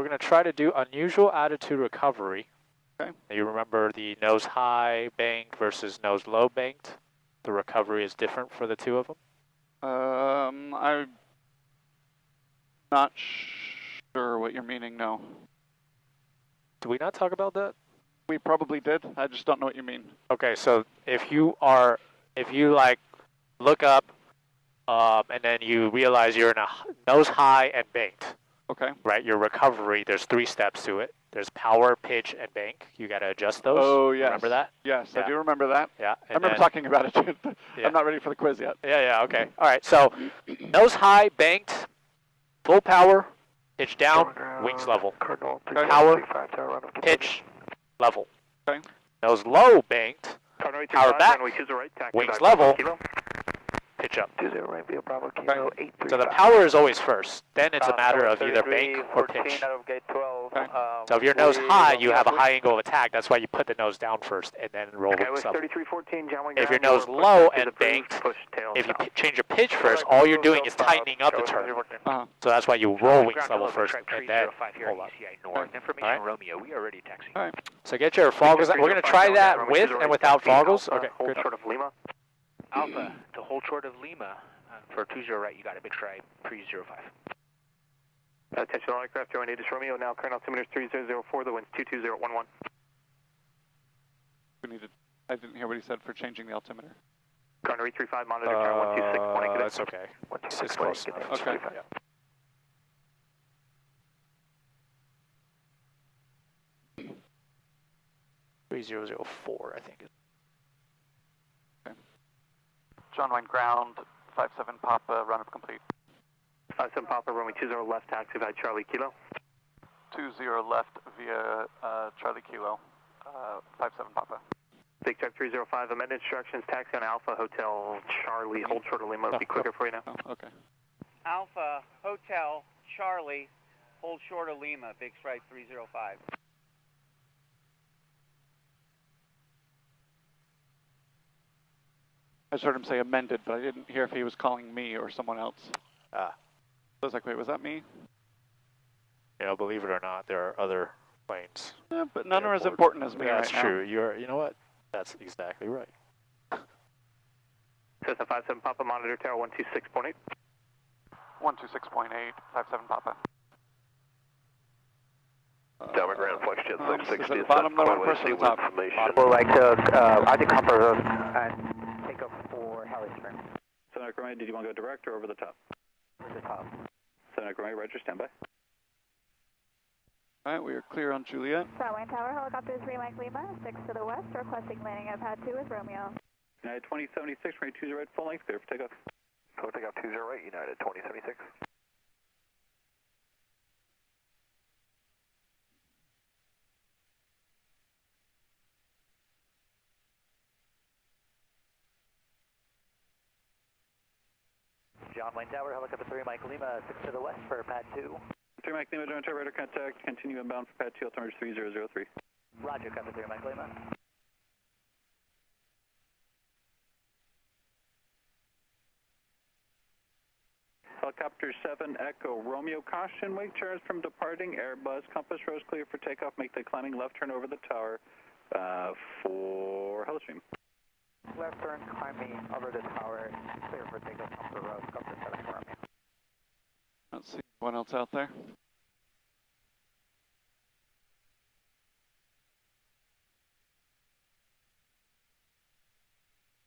We're going to try to do unusual attitude recovery. Okay. You remember the nose high banked versus nose low banked? The recovery is different for the two of them? I'm not sure what you're meaning, no. Did we not talk about that? We probably did. I just don't know what you mean. Okay, so if you like look up and then you realize you're in a nose high and banked. Okay. Right, your recovery, there's 3 steps to it. There's power, pitch, and bank. You got to adjust those. Oh, yes. Remember that? Yes, Yeah. I do remember that. Yeah. I remember talking about it, too. Yeah. I'm not ready for the quiz yet. Yeah, okay. All right, so nose high, banked, full power, pitch down, wings level. Power, pitch, level. Okay. Nose low, banked, power back, wings level, pitch up. So the power is always first. Then it's a matter of either bank or pitch. Okay. So if your nose high, you have a high angle of attack. That's why you put the nose down first and then roll wings up. If your nose low and banked, if you change your pitch first, all you're doing is tightening up the turn. So that's why you roll wings level first and then hold up. All right. So get your foggles. We're going to try that with and without foggles. Okay, good. Alpha to hold short of Lima for 20 right. You got a big strike, 305. Attention all aircraft, join Aegis Romeo, now current altimeter is 3004, the wind's 22011. I didn't hear what he said for changing the altimeter. Current 335, monitor current 126.8. That's okay. It's close enough. Okay. Yeah. 3004, I think. John Wayne ground, 57 Papa, run up complete. 57 Papa, runway 20 left, taxi by Charlie Kilo. 20 left via Charlie Kilo, 57 Papa. Big Truck 305, amended instructions, taxi on Alpha Hotel Charlie, hold short of Lima, it'll be quicker for you now. Oh, okay. Alpha Hotel Charlie, hold short of Lima, big strike 305. I just heard him say amended, but I didn't hear if he was calling me or someone else. So I was like, wait, was that me? You know, believe it or not, there are other planes. Yeah, but none are as important as me right now. That's true. You know what? That's exactly right. Cessna 57 Papa, monitor tower 126.8. 126.8, 57 Papa. Downward ground, flex jet 660. Is it bottom number first or the top? We'll like to decomper and take up for Harry Spring. Senator Cormier, did you want to go direct or over the top? Over the top. Senator Cormier, Roger, standby. All right, we are clear on Juliet. Southwind Tower, helicopter 3 Mike Lima, 6 to the west, requesting landing at pad 2 with Romeo. United 2076, ready 20 right, full length, clear for takeoff. Go takeoff 20 right, United 2076. John Wayne Tower, helicopter 3 Mike Lima, 6 to the west for pad 2. 3 Mike Lima, joint radar contact, continue inbound for pad 2, altimeter 3003. Roger, copy 3 Mike Lima. Helicopter 7 Echo Romeo, caution, wake turns from departing Airbus, compass rose clear for takeoff, make the climbing left turn over the tower for Hellstream. Left turn, climbing over the tower, clear for takeoff, compass rose, compass 7 for Romeo. Let's see what else out there.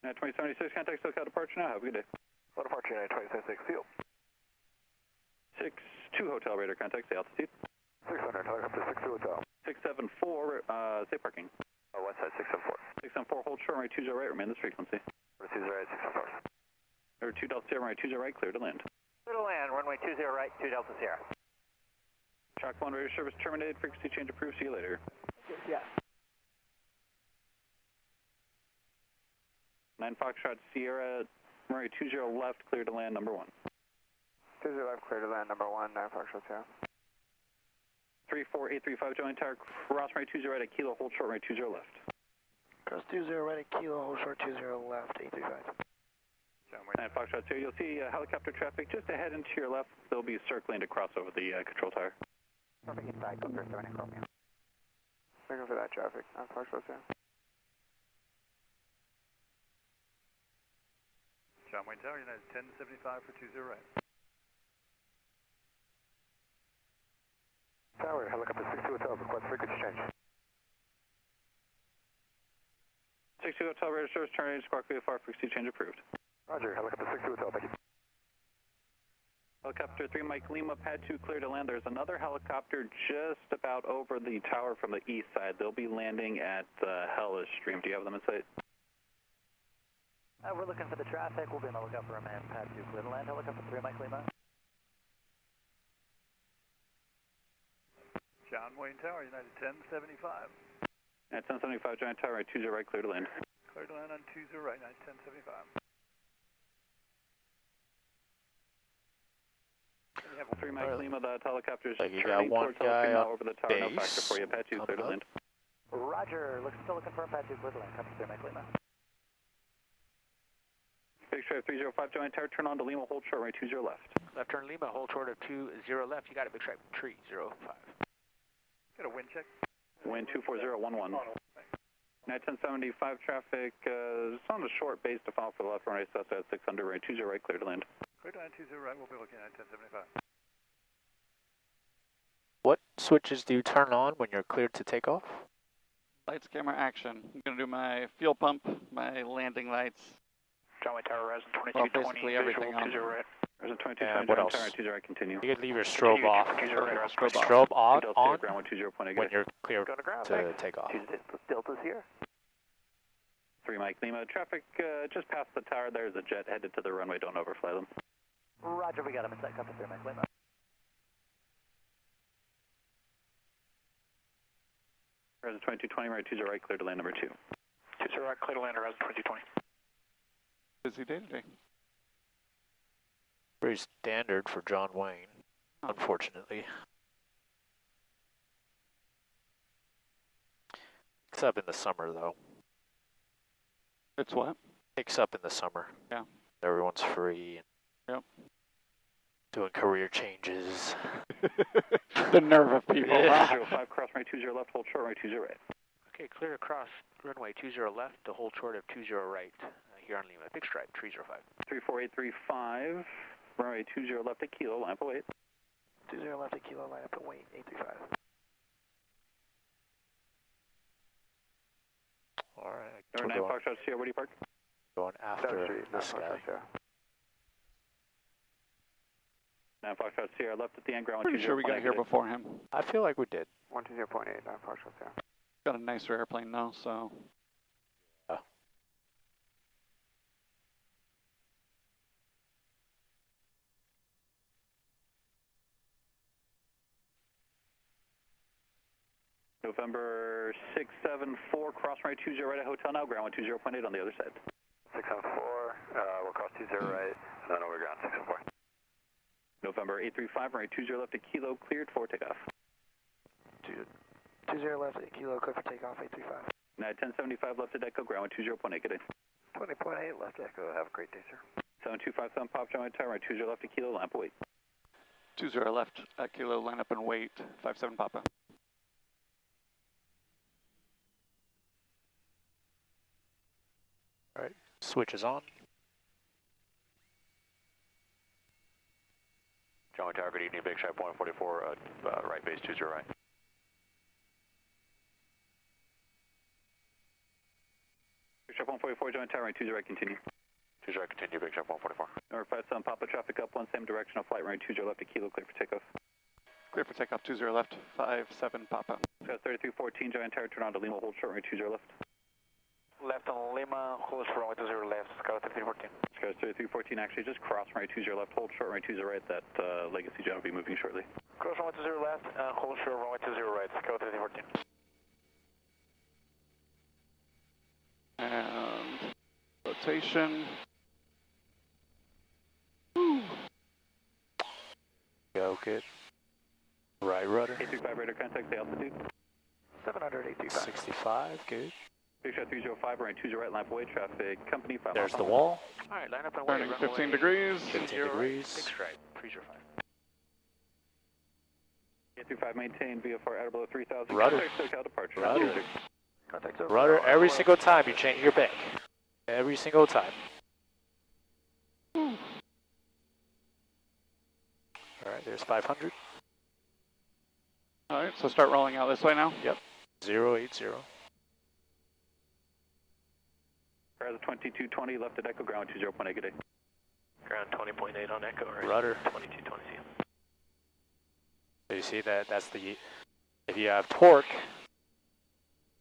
United 2076, contact SoCal departure now, have a good day. What departure, United 2076, field? 6-2 hotel radar contact, say altitude. 600, helicopter 6 hotel. 674, say parking. Oh, west side 674. 674, hold short, right 20 right, remain this frequency. 20 right, 674. Number 2 Delta Sierra, right 20 right, clear to land. Clear to land, runway 20 right, 2 Delta Sierra. Track 1 radio service terminated, frequency change approved, see you later. Yes. 9 Foxtrot Sierra, runway 20 left, clear to land, number 1. 20 left, clear to land, number 1, 9 Foxtrot Sierra. 34835, joint tower, cross runway 20 right at Kilo, hold short, runway 20 left. Cross 20 right at Kilo, hold short 20 left, 835. 9 Foxtrot Sierra, you'll see helicopter traffic just ahead and to your left. They'll be circling to cross over the control tower. Perfect inside, go for 7 Romeo. Looking for that traffic on Foxtrot 2. John Wayne Tower, United 1075 for 20 right. Tower, helicopter 62 Hotel, request frequency change. 62 Hotel registers, turn Squawk VFR, frequency change approved. Roger, helicopter 62 Hotel, thank you. Helicopter 3 Mike Lima, pad 2 clear to land. There's another helicopter just about over the tower from the east side. They'll be landing at Hellas Stream. Do you have them in sight? We're looking for the traffic. We'll be on the lookout for a man, pad 2 clear to land. Helicopter 3 Mike Lima. John Wayne Tower, United 1075. At 1075, Giant Tower, right 20 right, clear to land. Clear to land on 20 right, United 1075. 3 Mike Lima, that helicopter's like you turning got one towards guy Hellas up over the tower. No factor base for you, pad 2 clear to up. land. Roger, still looking for a pad 2 clear to land. Copy 3 Mike Lima. Big Stripe 305, Giant Tower, turn on to Lima, hold short, right 20 left. Left turn Lima, hold short of 20 left. You got it, Big Stripe 305. Got a wind check. Wind 24011. 1075 traffic, it's on the short base to follow for the left runway, south at 600, right 20 right, clear to land. Clear to land 20 right, we'll be looking at 1075. What switches do you turn on when you're cleared to take off? Lights, camera, action. I'm going to do my fuel pump, my landing lights. John Wayne Tower, Resin Well, 2220, basically everything on. 20 right. There's a 2220, And what Giant else? Tower, 20 right, continue. You could leave your strobe off. Strobe On Ground 120.8. when you're clear Go to ground, to take off. Delta's here. 3 Mike Lima, traffic just past the tower. There's a jet headed to the runway. Don't overfly them. Roger, we got him inside. Copy 3 Mike Lima. There's a 2220, right 20 right, clear to land number 2. 20 right, clear to land, Resin 2220. Busy day today. Pretty standard for John Wayne, unfortunately. Except in the summer, though. It's what? Picks up in the summer. Yeah. Everyone's free. Yep. Doing career changes. The nerve of people. Yeah. 05, cross right 20 left, hold short right 20 right. Okay, clear across runway 20 left to hold short of 20 right here on Lima. Big Stripe 305. 34835, runway 20 left at Kilo, line up at wait. 20 left at Kilo, line up at wait, 835. All right. Number 9 Foxtrot Sierra, where do you park? Going after this guy. 9 Foxtrot Sierra, left at the end, ground Pretty sure we got here before him. I feel like we did. 120.8, 9 Foxtrot 2. Got a nicer airplane though, so. Yeah. November 674, cross right 20 right at Hotel Now, ground 120.8 on the other side. 674, we'll cross 20 right, and then over ground 674. November 835, right 20 left at Kilo, cleared for takeoff. 20 left at Kilo, clear for takeoff, 835. 1075 left at Echo, ground 20.8, good day. 20.8 left Echo, have a great day, sir. 7257 Pop John Tower, right 20 left at Kilo, lamp wait. 20 left at Kilo, line up and wait. 57 Papa. All right. Switch is on. John Wayne Tower, good evening, Big Stripe 144, right base 20 right. Big Stripe 144, John Tower, right 20 right, continue. 20 right, continue, Big Stripe 144. Number 57 Papa, traffic up, one same direction, flight right 20 left at Kilo, clear for takeoff. Clear for takeoff, 20 left, 57 Papa. Scott 3314, Giant Tower, turn on to Lima, hold short right 20 left. Left on Lima, hold for runway 20 left, Scott 3314. Scott 3314, actually just cross right 20 left, hold short right 20 right, that Legacy Jet will be moving shortly. Cross runway 20 left, hold short runway 20 right, Scott 3314. And rotation. Go, good. Right rudder. 835 radar contact, the altitude. 700, 835. 65, good. Big Shot 305, right 20 right, lamp away, traffic, company 5. There's the wall. All right, line up and wait. Turning 15 degrees. 15 degrees. Big Stripe 305. 25, maintain VFR at below 3,000. Rudder. Contact SoCal departure. Rudder. Contact over. Rudder every single time you change your bank. Every single time. All right, there's 500. All right, so start rolling out this way now? Yep. 080. Rise 2220, left at Echo, ground 20.8. Good day. Ground 20.8 on Echo, right? Rudder. 2220. So you see that that's the, if you have torque,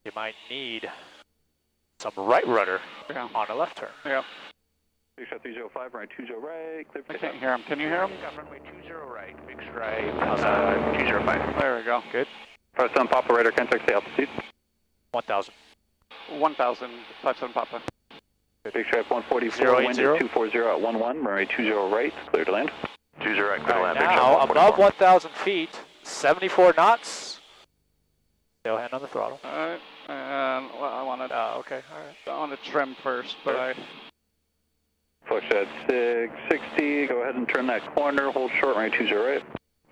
you might need some right rudder on a left turn. Yeah. Big shot 305, right 20 right, clear for I can't hear him. Can you hear him? Got runway 20 right, big stripe, 205. There we go. Good. 57 Papa, radar contact, stay altitude. 1,000. 1,000, 57 Papa. Big stripe 144, wind is 240 at 11, runway 20 right, clear to land. 20 right, clear to land. Big Now, shot above 1,000 feet, 74 knots. Still hand on the throttle. All right, and well, I wanted. Okay, all right. I want to trim first, but I. Flush at 660, go ahead and turn that corner, hold short, runway 20 right.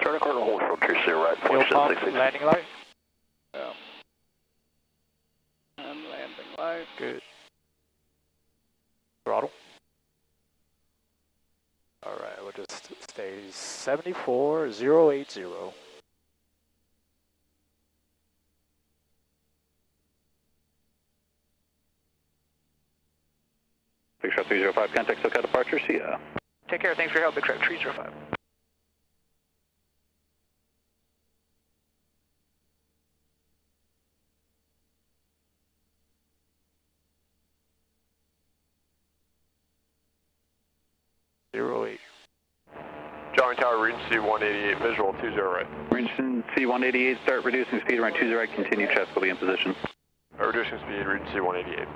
Turn a corner, hold short, 20 right. Fuel pump, landing light. Yeah. And landing light. Good. Throttle. All right, we'll just stay 74080. Big shot 305, contact SoCal departure, see ya. Take care, thanks for your help, big stripe 305. Jarring Tower, Regency 188, visual 20 right. Regency 188, start reducing speed, around 20 right, continue, chest will be in position. Reducing speed, Regency 188.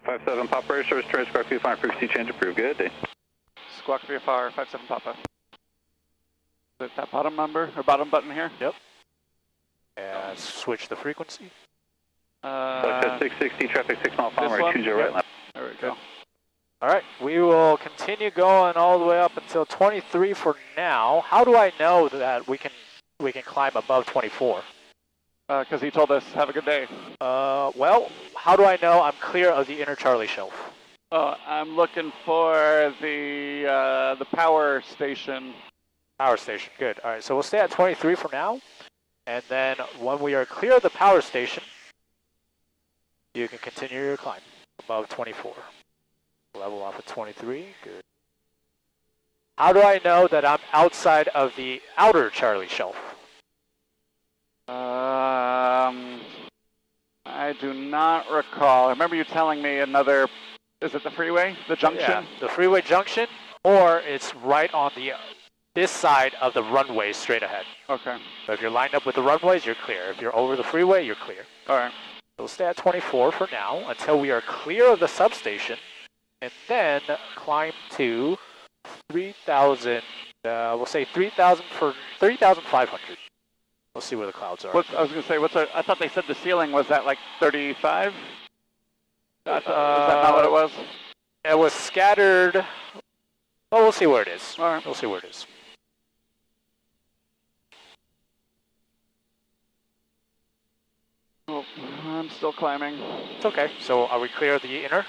Five seven Papa, radar service, turn squawk VFR, frequency change approved, good day. Squawk VFR 57 Papa. Is it that bottom number or bottom button here? Yep. And switch the frequency. Flush at 660, traffic 6 mile final, right 20 right left. There we go. All right, we will continue going all the way up until 23 for now. How do I know that we can climb above 24? Because he told us, have a good day. Well, how do I know I'm clear of the inner Charlie shelf? I'm looking for the power station. Power station, good. All right, so we'll stay at 23 for now. And then when we are clear of the power station, you can continue your climb above 24. Level off at 23, good. How do I know that I'm outside of the outer Charlie shelf? I do not recall. I remember you telling me another, is it the freeway, the junction? Yeah, the freeway junction, or it's right on this side of the runway straight ahead. Okay. So if you're lined up with the runways, you're clear. If you're over the freeway, you're clear. All right. So we'll stay at 24 for now until we are clear of the substation, and then climb to 3,000. We'll say 3,000 for 3,500. We'll see where the clouds are. I was going to say, I thought they said the ceiling was at like 35? Is that not what it was? It was scattered. Well, we'll see where it is. All right. We'll see where it is. Oh, I'm still climbing. It's okay. So are we clear of the inner?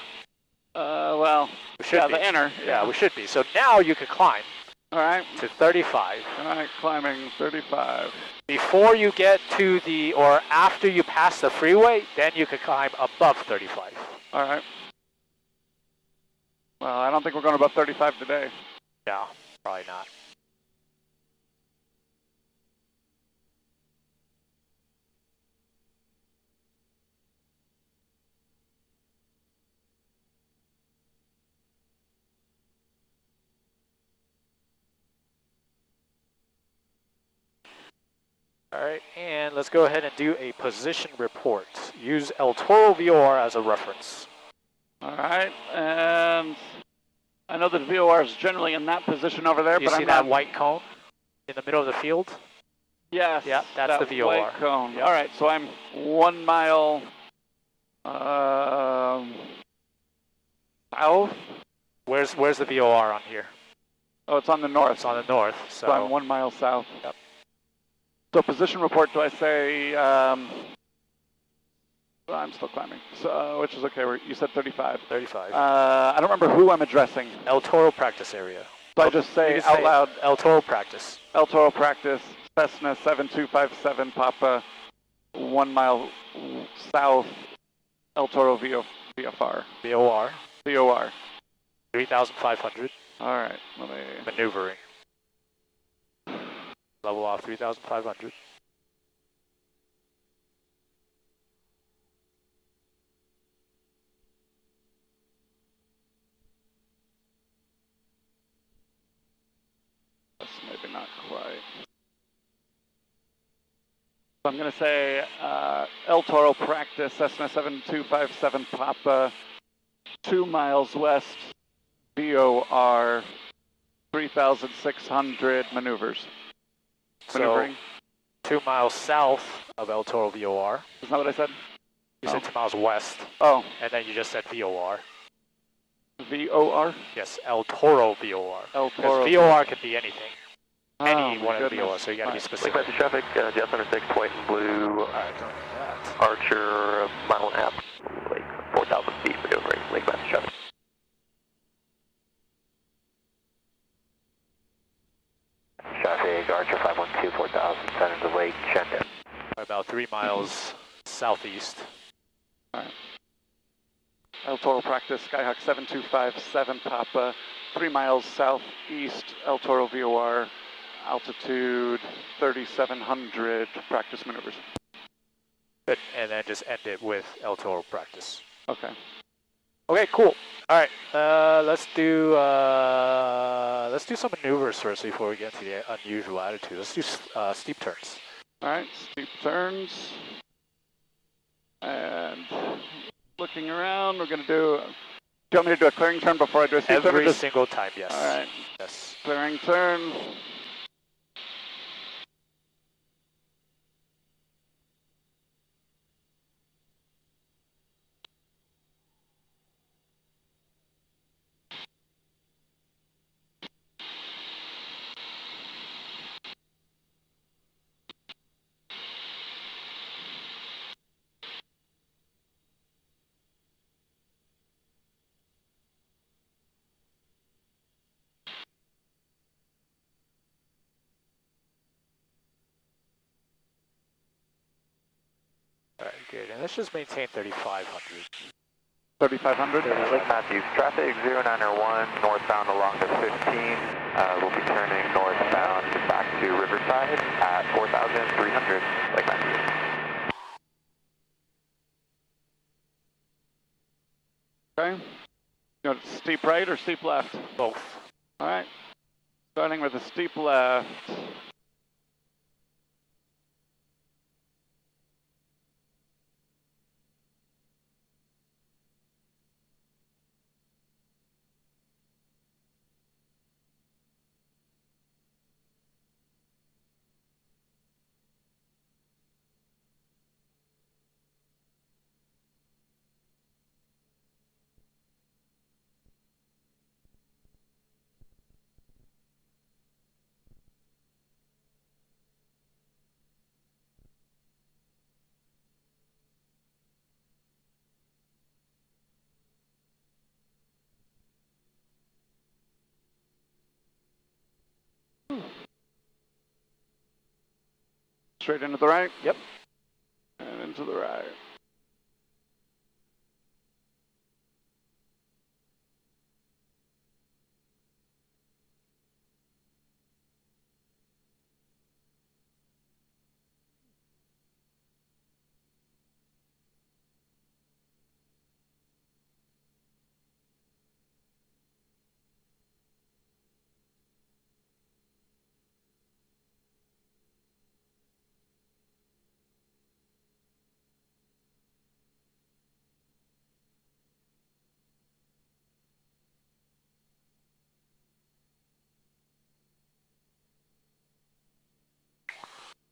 Well, we should be. The inner. Yeah, we should be. So now you can climb. All right. To 35. All right, climbing 35. Before you get to or after you pass the freeway, then you can climb above 35. All right. Well, I don't think we're going above 35 today. No, probably not. All right, and let's go ahead and do a position report. Use El Toro VOR as a reference. All right, and I know that VOR is generally in that position over there, you see that white cone in the middle of the field? Yes. Yeah, that's the VOR. White cone. Yep. All right, so I'm 1 mile south Where's the VOR on here? Oh, it's on the north. It's on the north, so... I'm 1 mile south. Yep. So position report, do I say... well, I'm still climbing, so, which is okay. You said 35. 35. I don't remember who I'm addressing. El Toro practice area. So I just say out loud... El Toro practice. El Toro practice, Cessna 7257 Papa, 1 mile south, El Toro VFR. VOR. VOR. 3,500. All right, let me... Maneuvering. Level off 3,500. That's maybe not quite. So I'm going to say El Toro practice, Cessna 7257 Papa, 2 miles west, VOR, 3,600 maneuvers. Maneuvering. So, 2 miles south of El Toro VOR. Isn't that what I said? You said 2 miles west. Oh. And then you just said VOR. VOR? Yes, El Toro VOR. El Toro. Because VOR could be anything. Any one of the goodness. VOR, so you got to be specific. Lake Message traffic, Jet Center 6, white and blue, Archer, mile and a half, like 4,000 feet maneuvering, Lake Message traffic. Traffic, Archer 512, 4,000, center of the lake, Shenton. About 3 miles southeast. All right. El Toro practice, Skyhawk 7257 Papa, 3 miles southeast, El Toro VOR, altitude 3,700, practice maneuvers. Good, and then just end it with El Toro practice. Okay. Okay, cool. All right, let's do some maneuvers first before we get to the unusual attitude. Let's do steep turns. All right, steep turns. And looking around, we're going to do... Do you want me to do a clearing turn before I do a steep turn? Every single time, yes. All right. Yes. Clearing turn. All right, good. And let's just maintain 3,500. 3,500? Lake Matthews, traffic 0901, northbound along the 15. We'll be turning northbound back to Riverside at 4,300, Lake Matthews. Okay. You want steep right or steep left? Both. All right. Starting with a steep left. Straight into the right? Yep. And into the right.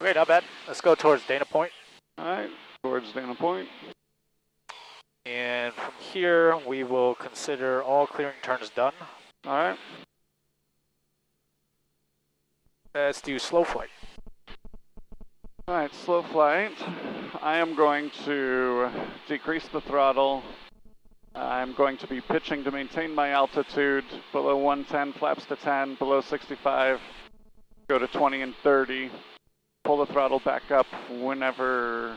Okay, not bad. Let's go towards Dana Point. All right, towards Dana Point. And from here, we will consider all clearing turns done. All right. Let's do slow flight. All right, slow flight. I am going to decrease the throttle. I'm going to be pitching to maintain my altitude below 110, flaps to 10, below 65, go to 20 and 30. Pull the throttle back up whenever,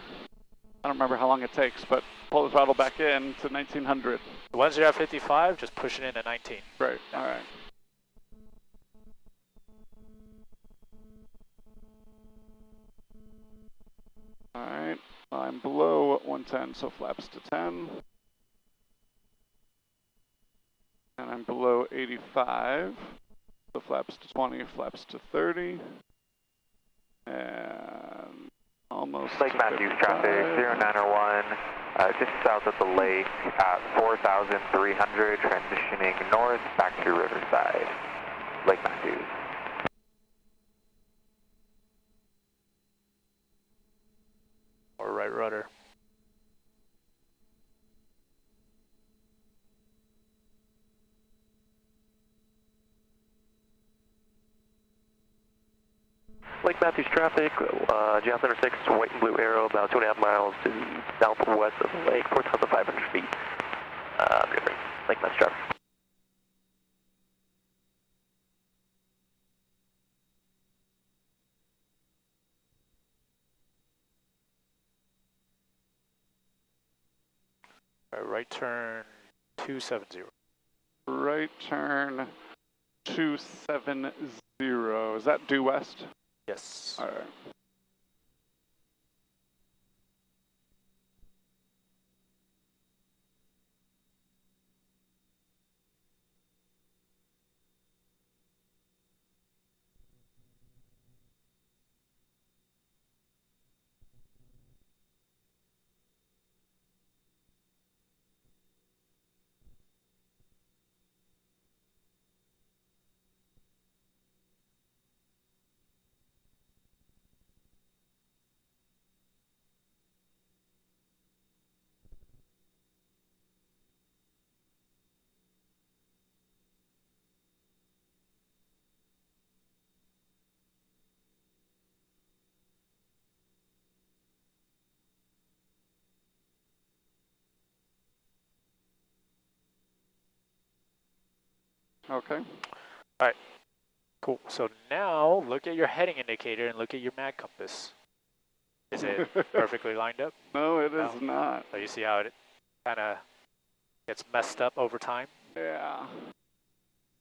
I don't remember how long it takes, but pull the throttle back in to 1900. Once you're at 55, just push it into 19. Right, all right. All right, I'm below 110, so flaps to 10. And I'm below 85, so flaps to 20, flaps to 30. And almost Lake Matthews traffic, 0901, just south of the lake at 4,300, transitioning north back to Riverside. Lake Matthews. Or right rudder. Lake Matthews traffic, Jan Center 6, white and blue arrow, about 2.5 miles to the southwest of the lake, 4,500 feet. Lake Matthews traffic. Right turn 270. right turn 270. Is that due west? Yes. All right. Okay. All right. Cool. So now look at your heading indicator and look at your mag compass. Is it perfectly lined up? No, it is not. So you see how it kind of gets messed up over time? Yeah.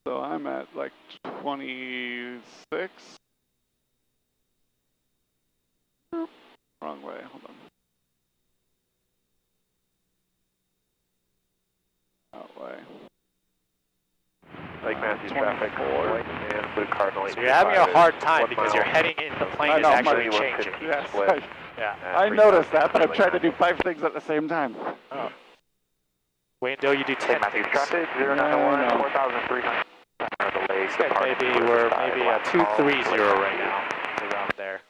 So I'm at like 26. Oop, wrong way. Hold on. That way. Lake Matthews traffic, white and blue cardinal. So you're having a hard time because your heading in the plane is actually changing. Yes, Yeah. I noticed that, but I'm trying to do 5 things at the same time. Oh. Wait until you do 10 Lake Matthews things. traffic, 0901, 4,300. We're maybe a 230 right now, around there.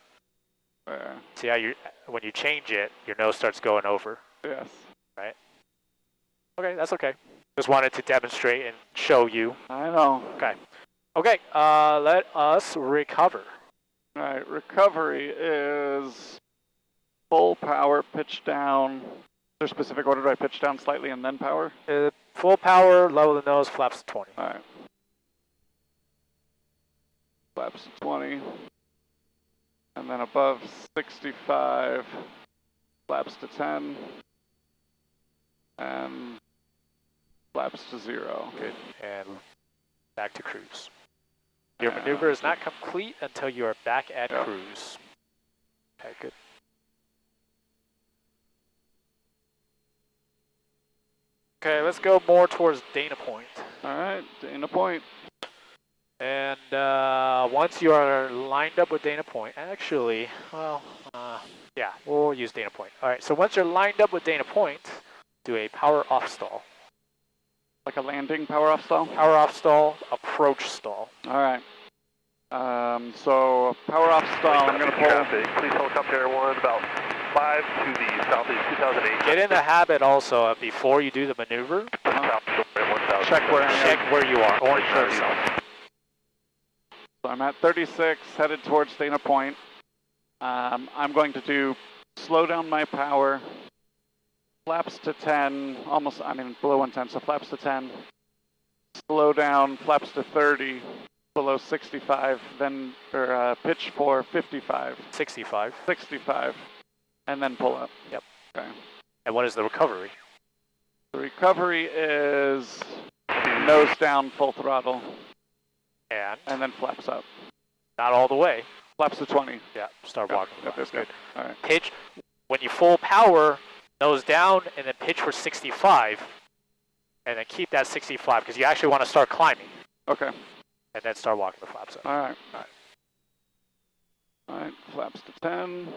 See how when you change it, your nose starts going over. Yes. Right? Okay, that's okay. Just wanted to demonstrate and show you. I know. Okay. Okay, let us recover. All right, recovery is full power, pitch down. Is there a specific order? Do I pitch down slightly and then power? Full power, level the nose, flaps to 20. All right. Flaps to 20. And then above 65, flaps to 10. And flaps to 0. Good. And back to cruise. Your maneuver is not complete until you are back at cruise. Okay, good. Okay, let's go more towards Dana Point. All right, Dana Point. And once you are lined up with Dana Point, actually, well, yeah, we'll use Dana Point. All right, so once you're lined up with Dana Point, do a power off stall. Like a landing power off stall? Power off stall, approach stall. All right. So power off stall, I'm going to pull. Traffic. Please helicopter 1 about 5 to the southeast, 2008. Get in the habit also of before you do the maneuver, check where I am. check where you are, orient yourself. So I'm at 36, headed towards Dana Point. I'm going to slow down my power, flaps to 10, below 110, so flaps to 10. Slow down, flaps to 30, below 65, then pitch for 55. 65. 65, and then pull up. Yep. Okay. And what is the recovery? The recovery is nose down, full throttle. And then flaps up. Not all the way. Flaps to 20. Yeah, start walking. That's good. All right. Pitch, when you full power, nose down, and then pitch for 65. And then keep that 65, because you actually want to start climbing. Okay. And then start walking the flaps up. All right. All right, flaps to 10.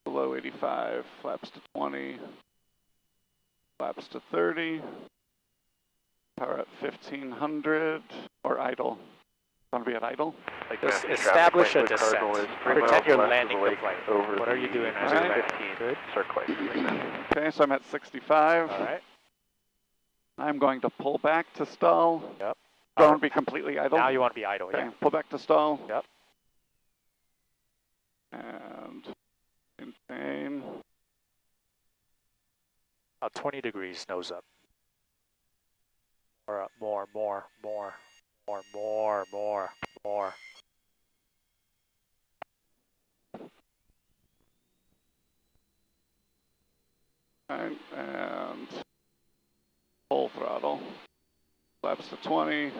Below 85, flaps to 20. Flaps to 30. Power at 1500, or idle. Want to be at idle? Just establish a descent. Pretend you're landing the plane. What are you doing as you're landing? Good. Okay, so I'm at 65. All right. I'm going to pull back to stall. Yep. Don't be completely idle. Now you want to be idle, okay. Yeah. Pull back to stall. Yep. And maintain. About 20 degrees, nose up. More up, more. Right, and full throttle. Flaps to 20.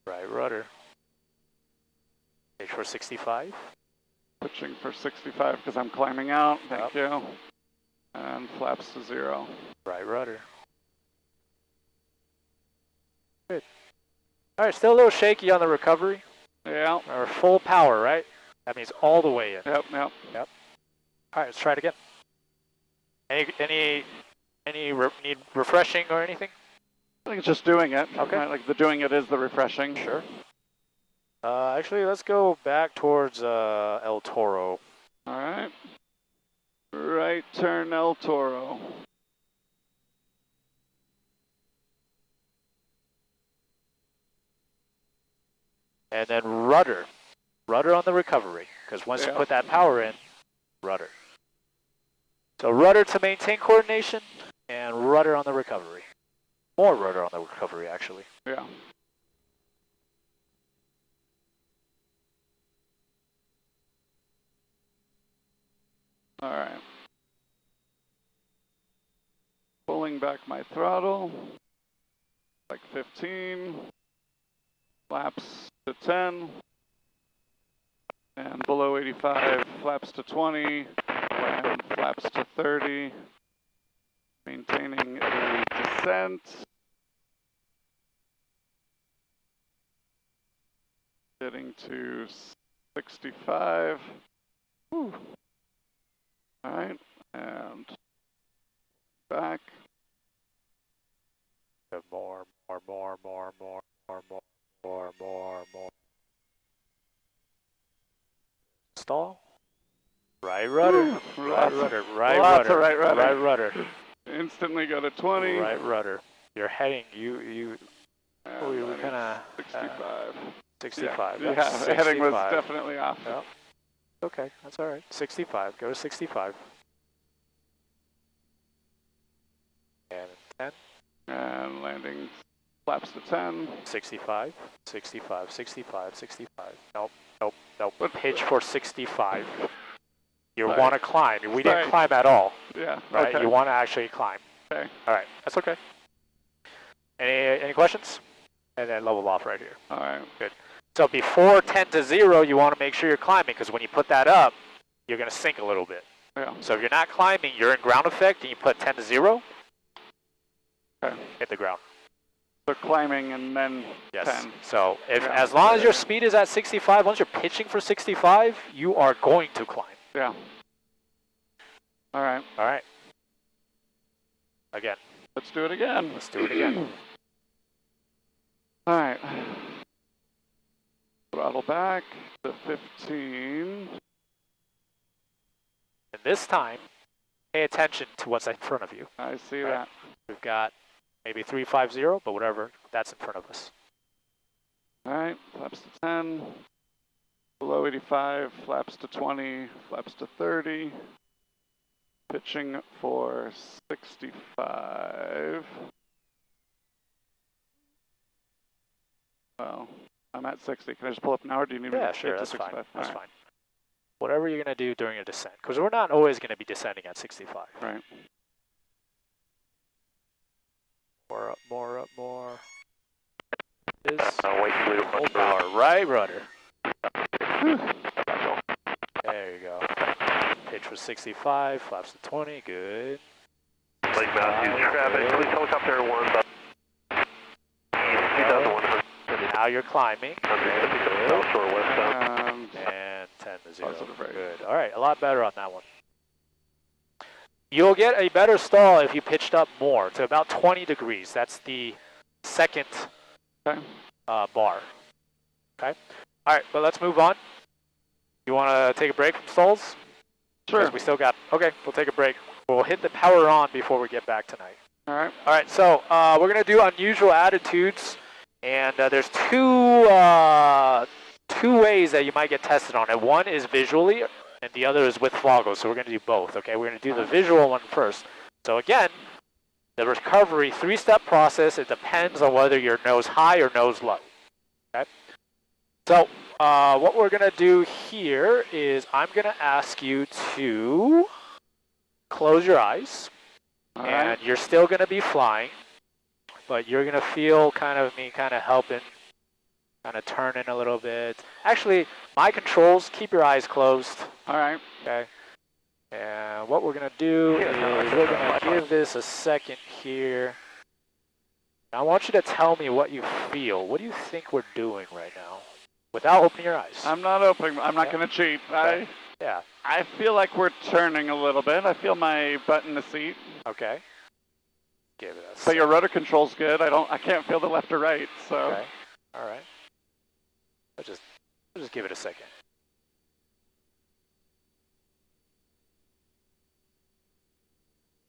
Right rudder. Pitch for 65. Pitching for 65 because I'm climbing out. Thank you. And flaps to 0. Right rudder. Good. All right, still a little shaky on the recovery. Yeah. Or full power, right? That means all the way in. Yep. All right, let's try it again. Any need refreshing or anything? I think it's just doing it. Okay. Right, like the doing it is the refreshing. Sure. Actually, let's go back towards El Toro. All right. Right turn El Toro. And then rudder. Rudder on the recovery, because once you put that power in, rudder. So rudder to maintain coordination, and rudder on the recovery. More rudder on the recovery, actually. Yeah. All right. Pulling back my throttle, like 15. Flaps to 10. And below 85, flaps to 20. And flaps to 30. Maintaining a descent. Getting to 65. Whew. All right, and back. More. Stall. Right rudder. Right rudder. Instantly go to 20. Right rudder. You're heading. You were kind of 65. 65. Yeah, the heading was definitely off. Yep. Okay, that's all right. 65. Go to 65. And 10. And landing flaps to 10. 65. Nope. Pitch for 65. You want to climb. We didn't climb at all. Yeah. Right? Okay. You want to actually climb. Okay. All right. That's okay. Any questions? And then level off right here. All right. Good. So before 10 to 0, you want to make sure you're climbing, because when you put that up, you're going to sink a little bit. Yeah. So if you're not climbing, you're in ground effect, and you put 10 to 0, hit the ground. So climbing and then Yes. 10. So as long as your speed is at 65, once you're pitching for 65, you are going to climb. Yeah. All right. All right. Again. Let's do it again. Let's do it again. All right. Throttle back to 15. And this time, pay attention to what's in front of you. I see that. We've got maybe 350, but whatever, that's in front of us. All right, flaps to 10. Below 85, flaps to 20, flaps to 30. Pitching for 65. Well, I'm at 60. Can I just pull up now, or do you need me to sure, get to that's 65? fine. That's All right. fine. Whatever you're going to do during a descent, because we're not always going to be descending at 65. Right. More up, more up, more. This. White and blue. Full power, right rudder. There you go. Pitch was 65, flaps to 20, good. Lake Matthews traffic, police helicopter 1, 2100. Now you're climbing. South shore, westbound. And 10 to 0. Positive rate. Good. All right, a lot better on that one. You'll get a better stall if you pitched up more to about 20 degrees. That's the second bar. Okay. All right, but let's move on. You want to take a break from stalls? Sure. We still got. Okay, we'll take a break. We'll hit the power on before we get back tonight. All right. All right. So we're gonna do unusual attitudes, and there's two ways that you might get tested on it. One is visually, and the other is with Foggle. So we're gonna do both. Okay. We're gonna do the visual one first. So again, the recovery 3-step process. It depends on whether you're nose high or nose low. Okay. So what we're going to do here is I'm going to ask you to close your eyes. And you're still going to be flying, but you're going to feel kind of me kind of helping, kind of turning a little bit. Actually, my controls, keep your eyes closed. All right. Okay. And what we're going to do is we're going to give this a second here. I want you to tell me what you feel. What do you think we're doing right now? Without opening your eyes. I'm not opening. I'm not going to cheat. Okay. I feel like we're turning a little bit. I feel my butt in the seat. Okay. Give it a But your rudder control's good. I can't feel the left or right. So. Okay. All right. I'll just give it a second.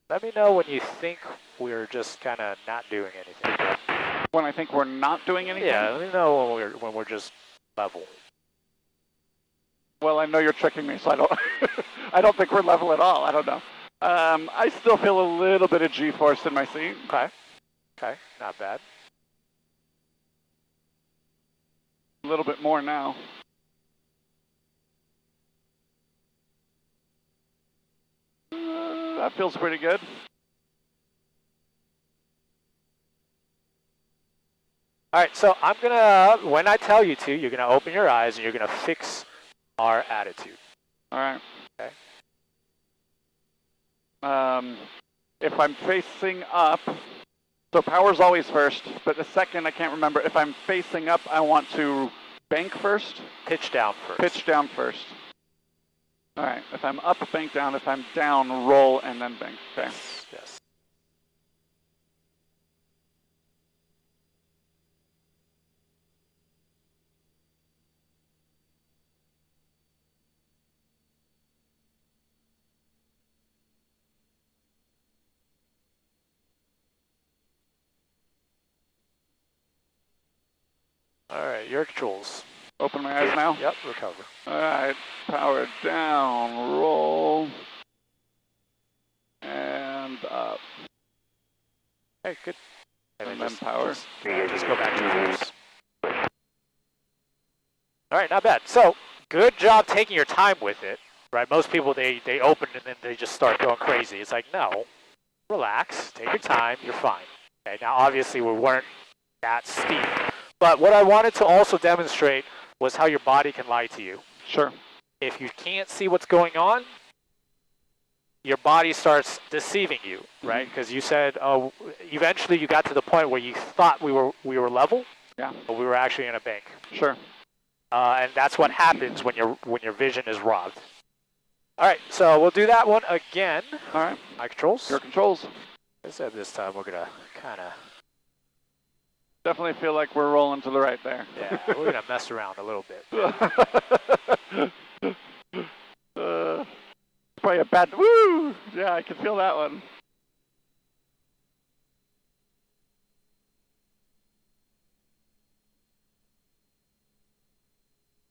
Let me know when you think we're just kind of not doing anything. When I think we're not doing anything? Yeah, let me know when we're just level. Well, I know you're tricking me, so I don't. I don't think we're level at all. I don't know. I still feel a little bit of G-force in my seat. Okay. Okay, not bad. A little bit more now. That feels pretty good. All right, so I'm gonna, when I tell you to, you're gonna open your eyes and you're gonna fix our attitude. All right. Okay. If I'm facing up, so power's always first, but the second I can't remember. If I'm facing up, I want to bank first? Pitch down first. Pitch down first. All right, if I'm up, bank down. If I'm down, roll and then bank. Okay. Yes. All right, your controls. Open my eyes now? Yep, recover. All right, power down, roll, and up. Hey, good. And then power. Just go back to reverse. All right, not bad. So, good job taking your time with it, right? Most people, they open and then they just start going crazy. It's like, no, relax, take your time, you're fine. Okay, now obviously we weren't that steep. But what I wanted to also demonstrate was how your body can lie to you. Sure. If you can't see what's going on, your body starts deceiving you, right? Because you said, oh, eventually you got to the point where you thought we were level, yeah, but we were actually in a bank. Sure. And that's what happens when your vision is robbed. All right, so we'll do that one again. All right. My controls. Your controls. I said this time we're gonna kind of Definitely feel like we're rolling to the right there. Yeah, we're gonna mess around a little bit. Probably a bad, woo! Yeah, I can feel that one.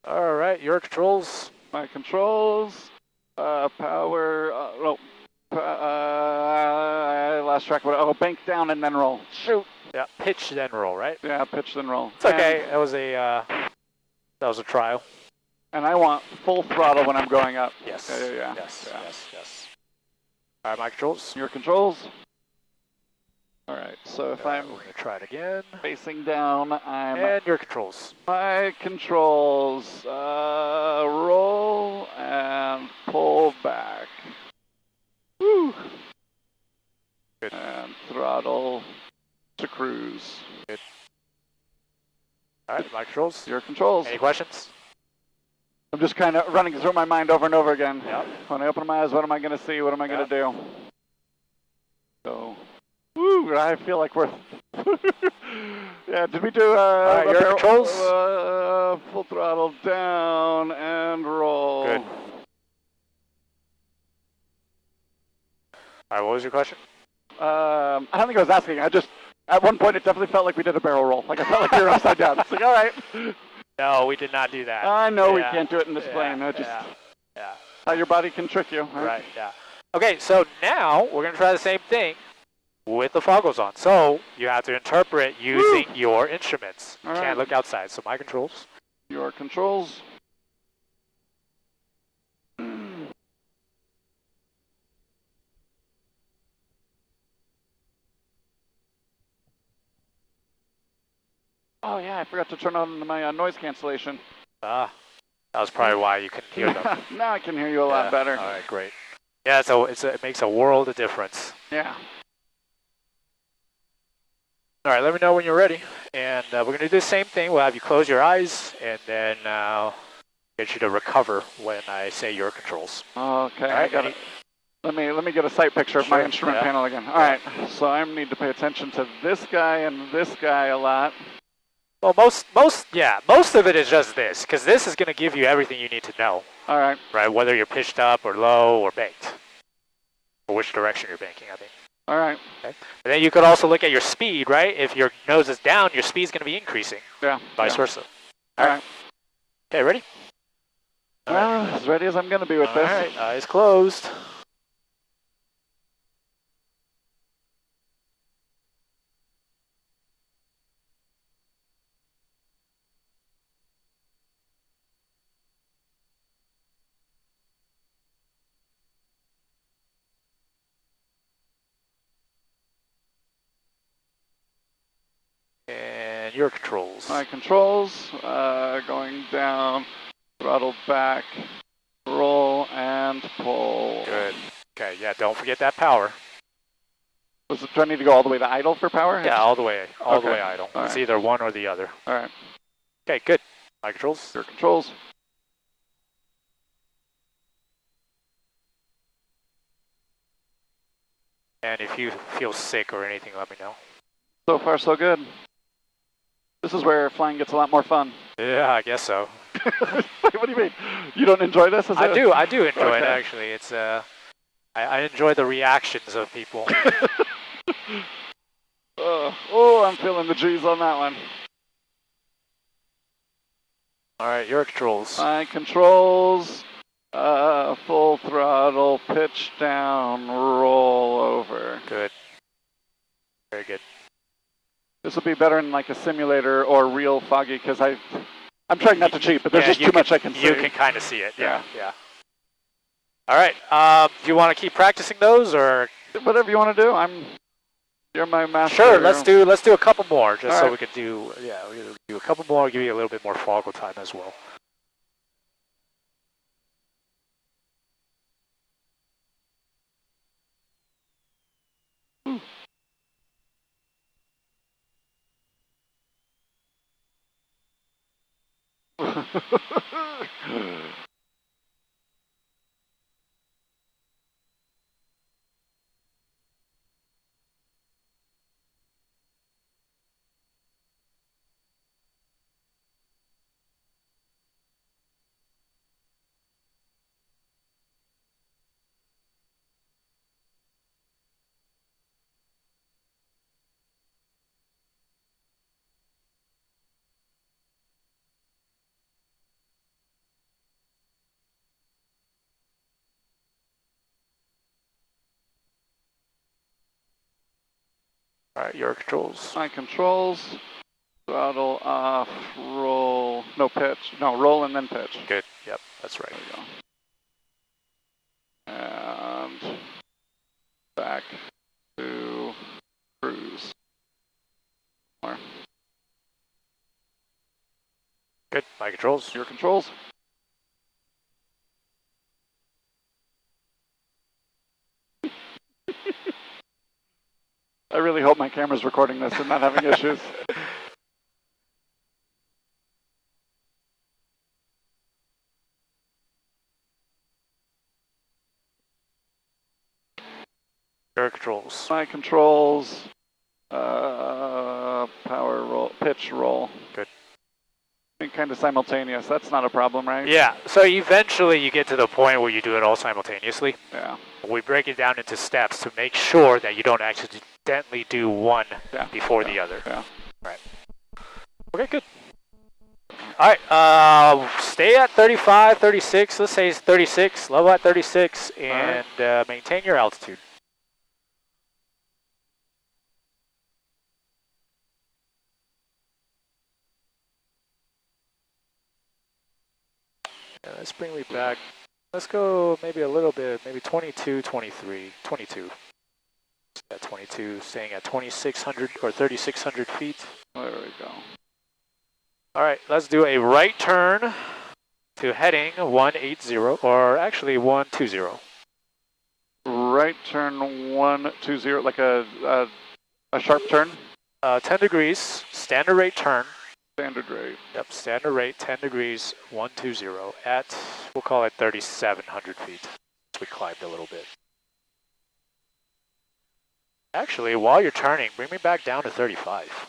All right, your controls. My controls, power, I lost track of it. Oh, bank down and then roll. Shoot. Yeah, pitch then roll, right? Yeah, pitch then roll. It's okay. That was a trial. And I want full throttle when I'm going up. Yes. Yeah. Yes. All right, my controls. Your controls. All right. So if I'm we're gonna try it again. Facing down, and your controls. My controls. Roll and pull back. Woo. Good. And throttle to cruise. Good. All right, my controls. Your controls. Any questions? I'm just kind of running through my mind over and over again. Yep. When I open my eyes, what am I going to see? What am I going to do? So, woo! I feel like we're. Yeah. Did we do? All right, your controls. Full throttle down and roll. Good. All right. What was your question? I don't think I was asking. I just at one point it definitely felt like we did a barrel roll. Like I felt like we were upside down. It's like all right. No, we did not do that. I know we can't do it in this plane. Yeah. How your body can trick you. Right, yeah. Okay, so now we're going to try the same thing with the foggles on. So you have to interpret using your instruments. You can't look outside. So my controls. Your controls. Oh yeah, I forgot to turn on my noise cancellation. That was probably why you couldn't hear them. Now I can hear you a lot better. All right, great. Yeah, so it makes a world of difference. Yeah. All right, let me know when you're ready. And we're going to do the same thing. We'll have you close your eyes, and then get you to recover when I say your controls. Okay, all right, I got it. Let me get a sight picture of my instrument panel again. All right, so I need to pay attention to this guy and this guy a lot. Well, most of it is just this, because this is going to give you everything you need to know. All right. Right, whether you're pitched up or low or banked, or which direction you're banking, I think. All right. Okay. And then you could also look at your speed, right? If your nose is down, your speed's going to be increasing. Yeah. Vice versa. All right. Okay, ready? Well, as ready as I'm going to be with this. All right, eyes closed. And your controls. My controls, going down, throttle back, roll and pull. Good. Okay, yeah, don't forget that power. Do I need to go all the way to idle for power? Yeah, all the way idle. All It's right. either one or the other. All right. Okay, good. My controls. Your controls. And if you feel sick or anything, let me know. So far, so good. This is where flying gets a lot more fun. Yeah, I guess so. What do you mean? You don't enjoy this? I do enjoy it, actually. It's I enjoy the reactions of people. Oh, I'm feeling the G's on that one. All right, your controls. My controls, full throttle, pitch down, roll over. Good. Very good. This would be better in like a simulator or real foggy because I'm trying not to cheat, but there's just too much I can see. You can kind of see it. Yeah. All right. Do you want to keep practicing those or whatever you want to do? You're my master. Sure. Let's do a couple more just so right. we could do we could do a couple more. Give you a little bit more foggle time as well. All right, your controls. My controls. Throttle off, roll, no pitch. No, roll and then pitch. Good, yep, that's right. There we go. And back to cruise. More. Good, my controls. Your controls. I really hope my camera's recording this and not having issues. Your controls. My controls, power roll, pitch roll. Good. Kind of simultaneous. That's not a problem, right? Yeah, so eventually you get to the point where you do it all simultaneously. Yeah. We break it down into steps to make sure that you don't accidentally do one before the other. Yeah. Right. Okay, good. All right, stay at 35, 36. Let's say it's 36. Level at 36 and maintain your altitude. Yeah, let's bring me back. Let's go maybe a little bit, maybe 22, 23, 22. At 22, staying at 2,600 or 3,600 feet. There we go. All right, let's do a right turn to heading 180, or actually 120. Right turn 120, like a sharp turn? 10 degrees, standard rate turn. Standard rate. Yep, standard rate, 10 degrees, 120 at, we'll call it 3,700 feet. We climbed a little bit. Actually, while you're turning, bring me back down to 35.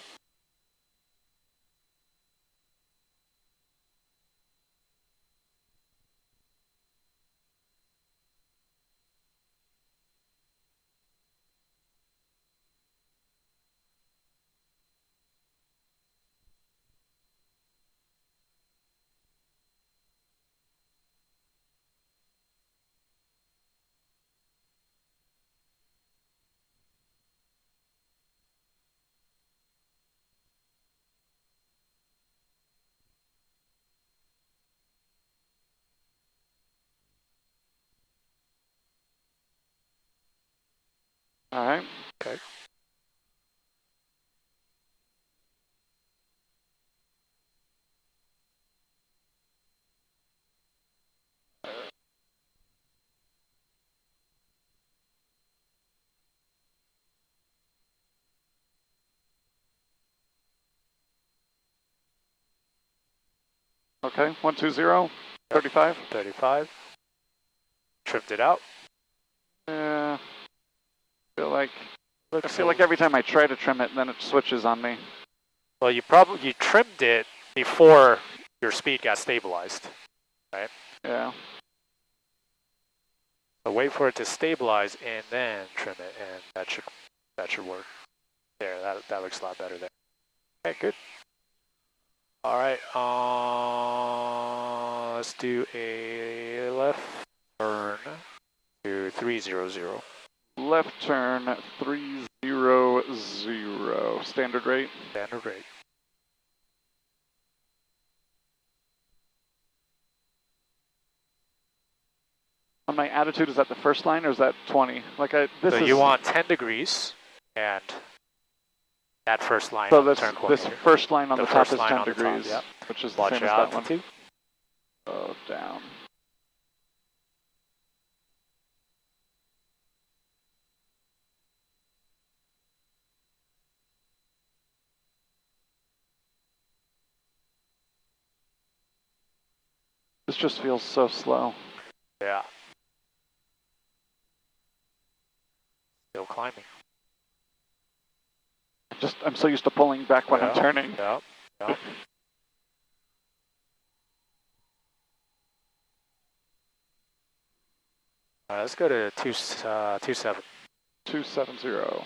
All right. Okay. Okay, 120, 35. 35. Trimmed it out. Yeah. I feel like every time I try to trim it, then it switches on me. Well, you trimmed it before your speed got stabilized, right? Yeah. So wait for it to stabilize and then trim it, and that should work. There, that looks a lot better there. Okay, good. All right, let's do a left turn to 300. Left turn 300. Standard rate. Standard rate. On my attitude, is that the first line or is that 20? So you want 10 degrees and that first line so on the turn corner. This first line on the top is 10 degrees, top, yep. Which is Watch the same as that one. Oh, down. This just feels so slow. Yeah. Still climbing. I'm so used to pulling back when I'm turning. Yeah. Yeah. Let's go to 27. 270.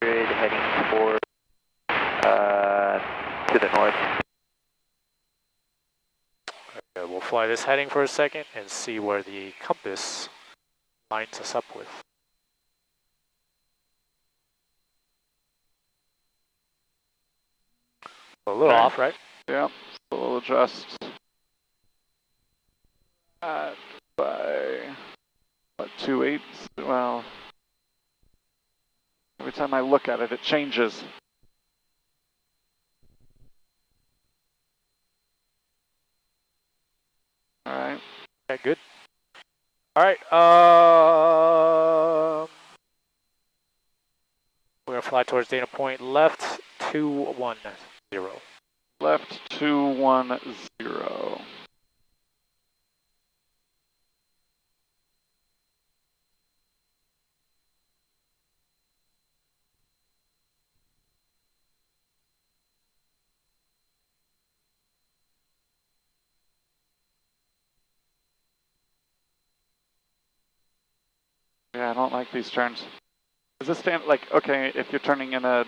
Heading for to the north. There we go. fly this heading for a second and see where the compass lines us up with. A little off, right? Yep. So we'll adjust by what, 2/8? Well, every time I look at it, it changes. All right. Okay, good. All right. We're gonna fly towards data point left 210. Left 210. Yeah, I don't like these turns. Is this stand like, okay, if you're turning in a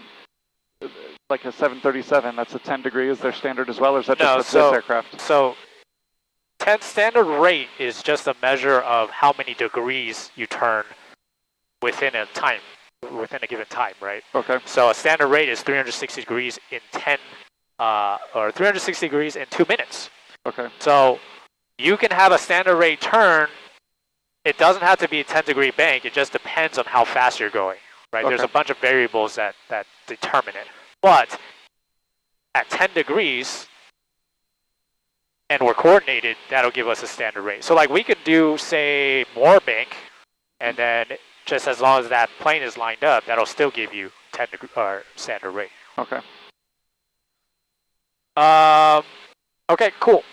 like a 737, that's a 10 degree. Is there standard as well, or is that just with this aircraft? So 10 standard rate is just a measure of how many degrees you turn within a given time, right? Okay. So a standard rate is 360 degrees in 10, or 360 degrees in 2 minutes. Okay. So you can have a standard rate turn. It doesn't have to be a 10-degree bank. It just depends on how fast you're going, right? Okay. There's a bunch of variables that determine it. But at 10 degrees, and we're coordinated, that'll give us a standard rate. So like we could do, say, more bank, and then just as long as that plane is lined up, that'll still give you 10 degree, or standard rate. Okay. Okay, cool.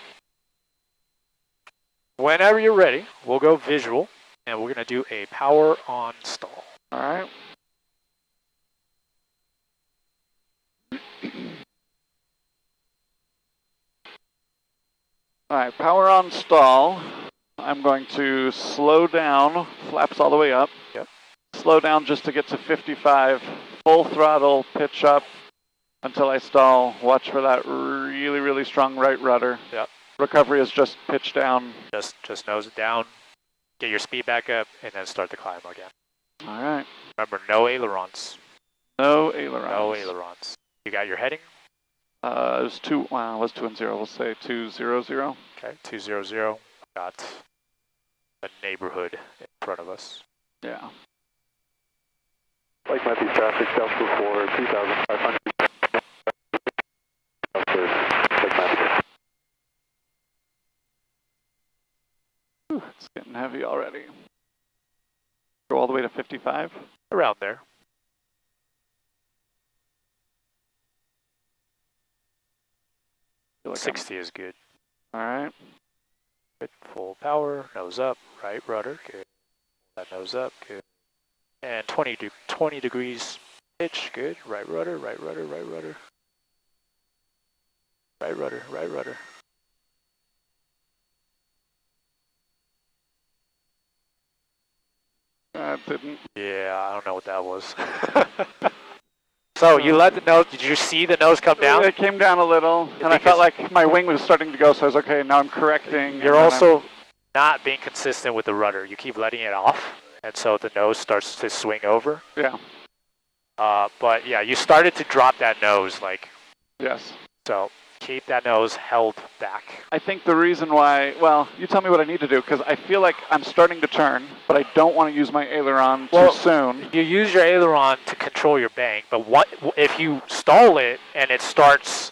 Whenever you're ready, we'll go visual, and we're gonna do a power on stall. All right. All right, power on stall. I'm going to slow down, flaps all the way up. Yep. Slow down just to get to 55, full throttle, pitch up until I stall. Watch for that really, really strong right rudder. Yep. Recovery is just pitch down. Just nose it down, get your speed back up, and then start the climb again. All right. Remember, no ailerons. No ailerons. No ailerons. You got your heading? It was 2 and 0. We'll say 200. Okay, 200. Got a neighborhood in front of us. Yeah. Lake Matthews traffic, Delta for 2,500. Lake Matthews. It's getting heavy already. Go all the way to 55? Around there. Like 60 is good. All right. Good. Full power, nose up, right rudder, good. That nose up, good. And 20 degrees pitch, good. Right rudder, right rudder, right rudder. Right rudder, right rudder. That didn't. Yeah, I don't know what that was. So you let the nose, did you see the nose come down? It came down a little, and I felt like my wing was starting to go, so I was okay, now I'm correcting. You're also not being consistent with the rudder. You keep letting it off, and so the nose starts to swing over. Yeah. But yeah, you started to drop that nose, like. Yes. So keep that nose held back. I think the reason why, well, you tell me what I need to do, because I feel like I'm starting to turn, but I don't want to use my aileron too soon. You use your aileron to control your bank, but what if you stall it and it starts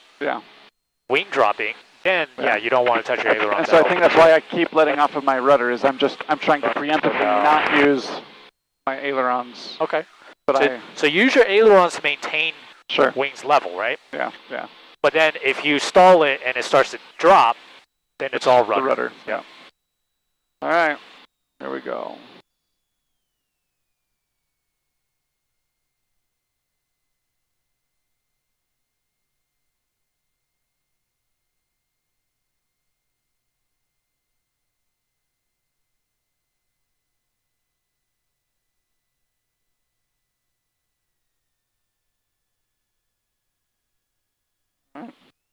wing dropping, then you don't want to touch your aileron. And so I think that's why I keep letting off of my rudder, is I'm trying to preemptively not use my ailerons. Okay. But so use your ailerons to maintain Sure. wings level, right? Yeah, yeah. But then if you stall it and it starts to drop, then it's all rudder. The rudder, yeah. All right, here we go.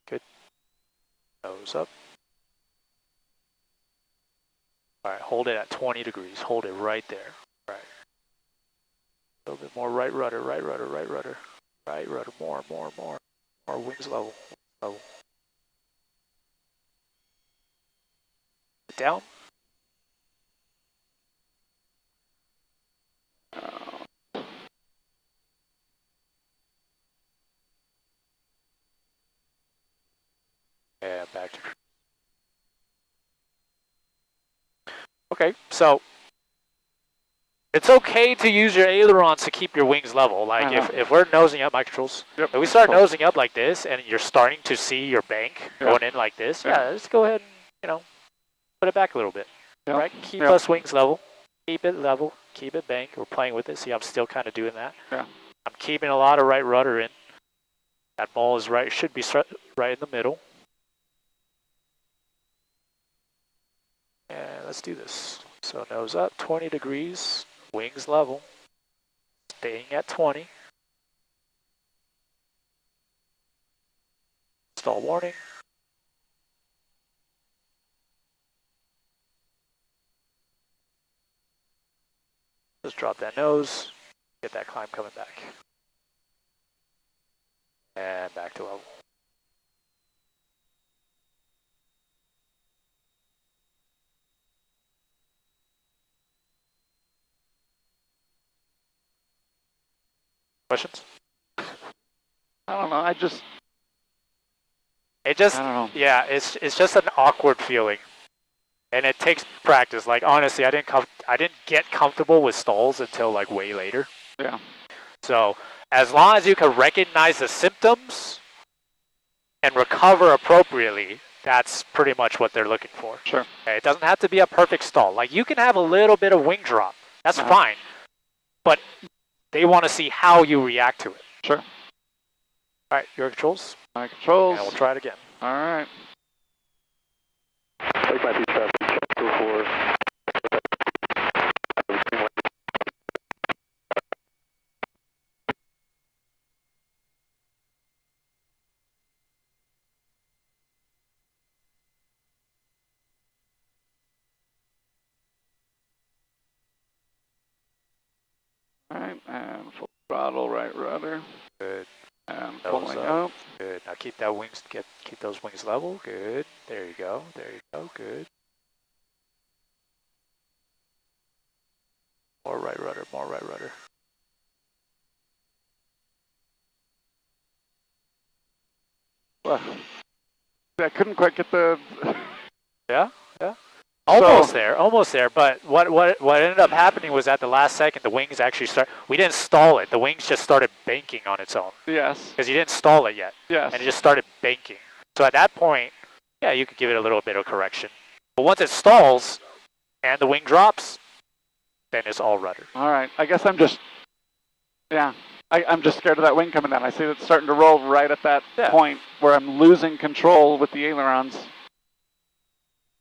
Good. Nose up. All right, hold it at 20 degrees. Hold it right there. Right. A little bit more right rudder, right rudder, right rudder. Right rudder, more. More wings level. Down. And back to. Okay, so it's okay to use your ailerons to keep your wings level. Like if we're nosing up, my controls, if we start nosing up like this and you're starting to see your bank going in like this, just go ahead and, put it back a little bit. Right? Keep us wings level. Keep it level. Keep it bank. We're playing with it. See, I'm still kind of doing that. Yeah. I'm keeping a lot of right rudder in. That ball is right, should be right in the middle. And let's do this. So nose up, 20 degrees, wings level, staying at 20. Stall warning. Just drop that nose, get that climb coming back. And back to level. Questions? I don't know, it just, I don't know. Yeah, it's just an awkward feeling. And it takes practice. Like, honestly, I didn't get comfortable with stalls until like way later. Yeah. So as long as you can recognize the symptoms and recover appropriately, that's pretty much what they're looking for. Sure. Okay, it doesn't have to be a perfect stall. Like, you can have a little bit of wing drop. That's fine. But they want to see how you react to it. Sure. All right, your controls. My controls. And we'll try it again. All right. Lake Matthews traffic, check 04. All right, and full throttle, right rudder. Good. And pulling up. Good. Now keep that wings, keep those wings level. Good. There you go. There you go. Good. More right rudder. More right rudder. Well, I couldn't quite get the. Yeah. Almost there. But what ended up happening was at the last second, the wings actually we didn't stall it. The wings just started banking on its own. Yes. Because you didn't stall it yet. Yes. And it just started banking. So at that point, yeah, you could give it a little bit of correction. But once it stalls and the wing drops, then it's all rudder. All right. I guess I'm just. Yeah. I'm just scared of that wing coming down. I see it's starting to roll right at that point where I'm losing control with the ailerons.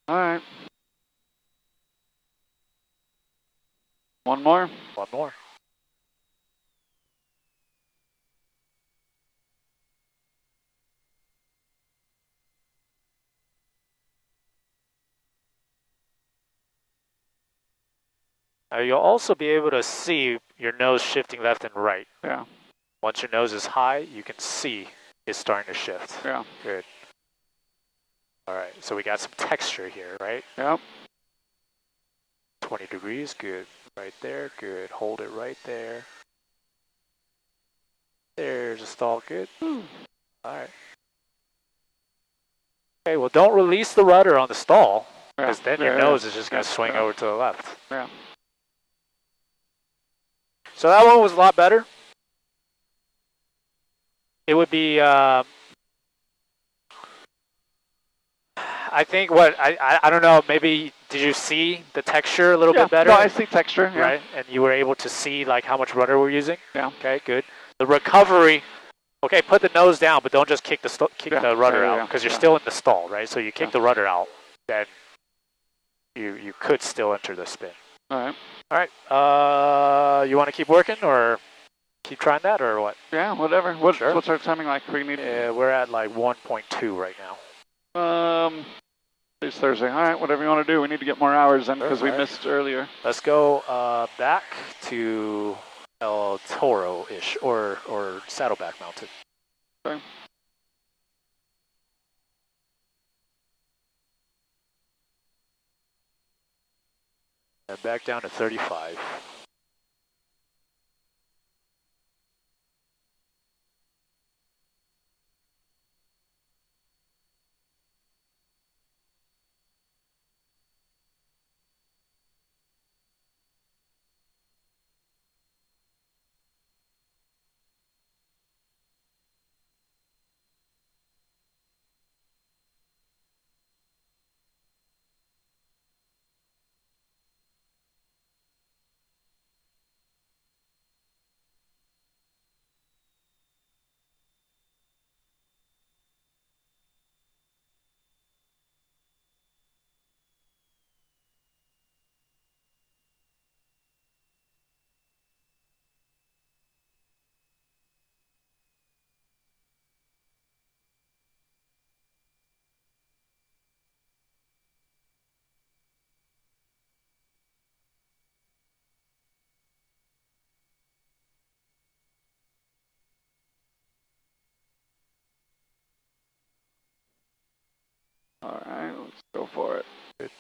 All right. One more. One more. Now you'll also be able to see your nose shifting left and right. Yeah. Once your nose is high, you can see it's starting to shift. Yeah. Good. All right, so we got some texture here, right? Yep. 20 degrees, good. Right there, good. Hold it right there. There's a stall, good. All right. Okay, well, don't release the rudder on the stall, because then your nose is just going to swing over to the left. Yeah. So that one was a lot better. It would be, I think I don't know, maybe did you see the texture a little bit better? No, I see texture, right? And you were able to see like how much rudder we're using? Yeah. Okay, good. The recovery, okay, put the nose down, but don't just kick the rudder out, because you're still in the stall, right? So you kick the rudder out, then you could still enter the spin. All right. All right, you want to keep working or keep trying that or what? Yeah, whatever. What's our timing like? We're at like 1.2 right now. Are It's Thursday. All right, whatever you want to do. We need to get more hours in because we missed earlier. Let's go back to El Toro-ish or saddleback mounted. Okay. And back down to 35. All right, let's go for it. Good.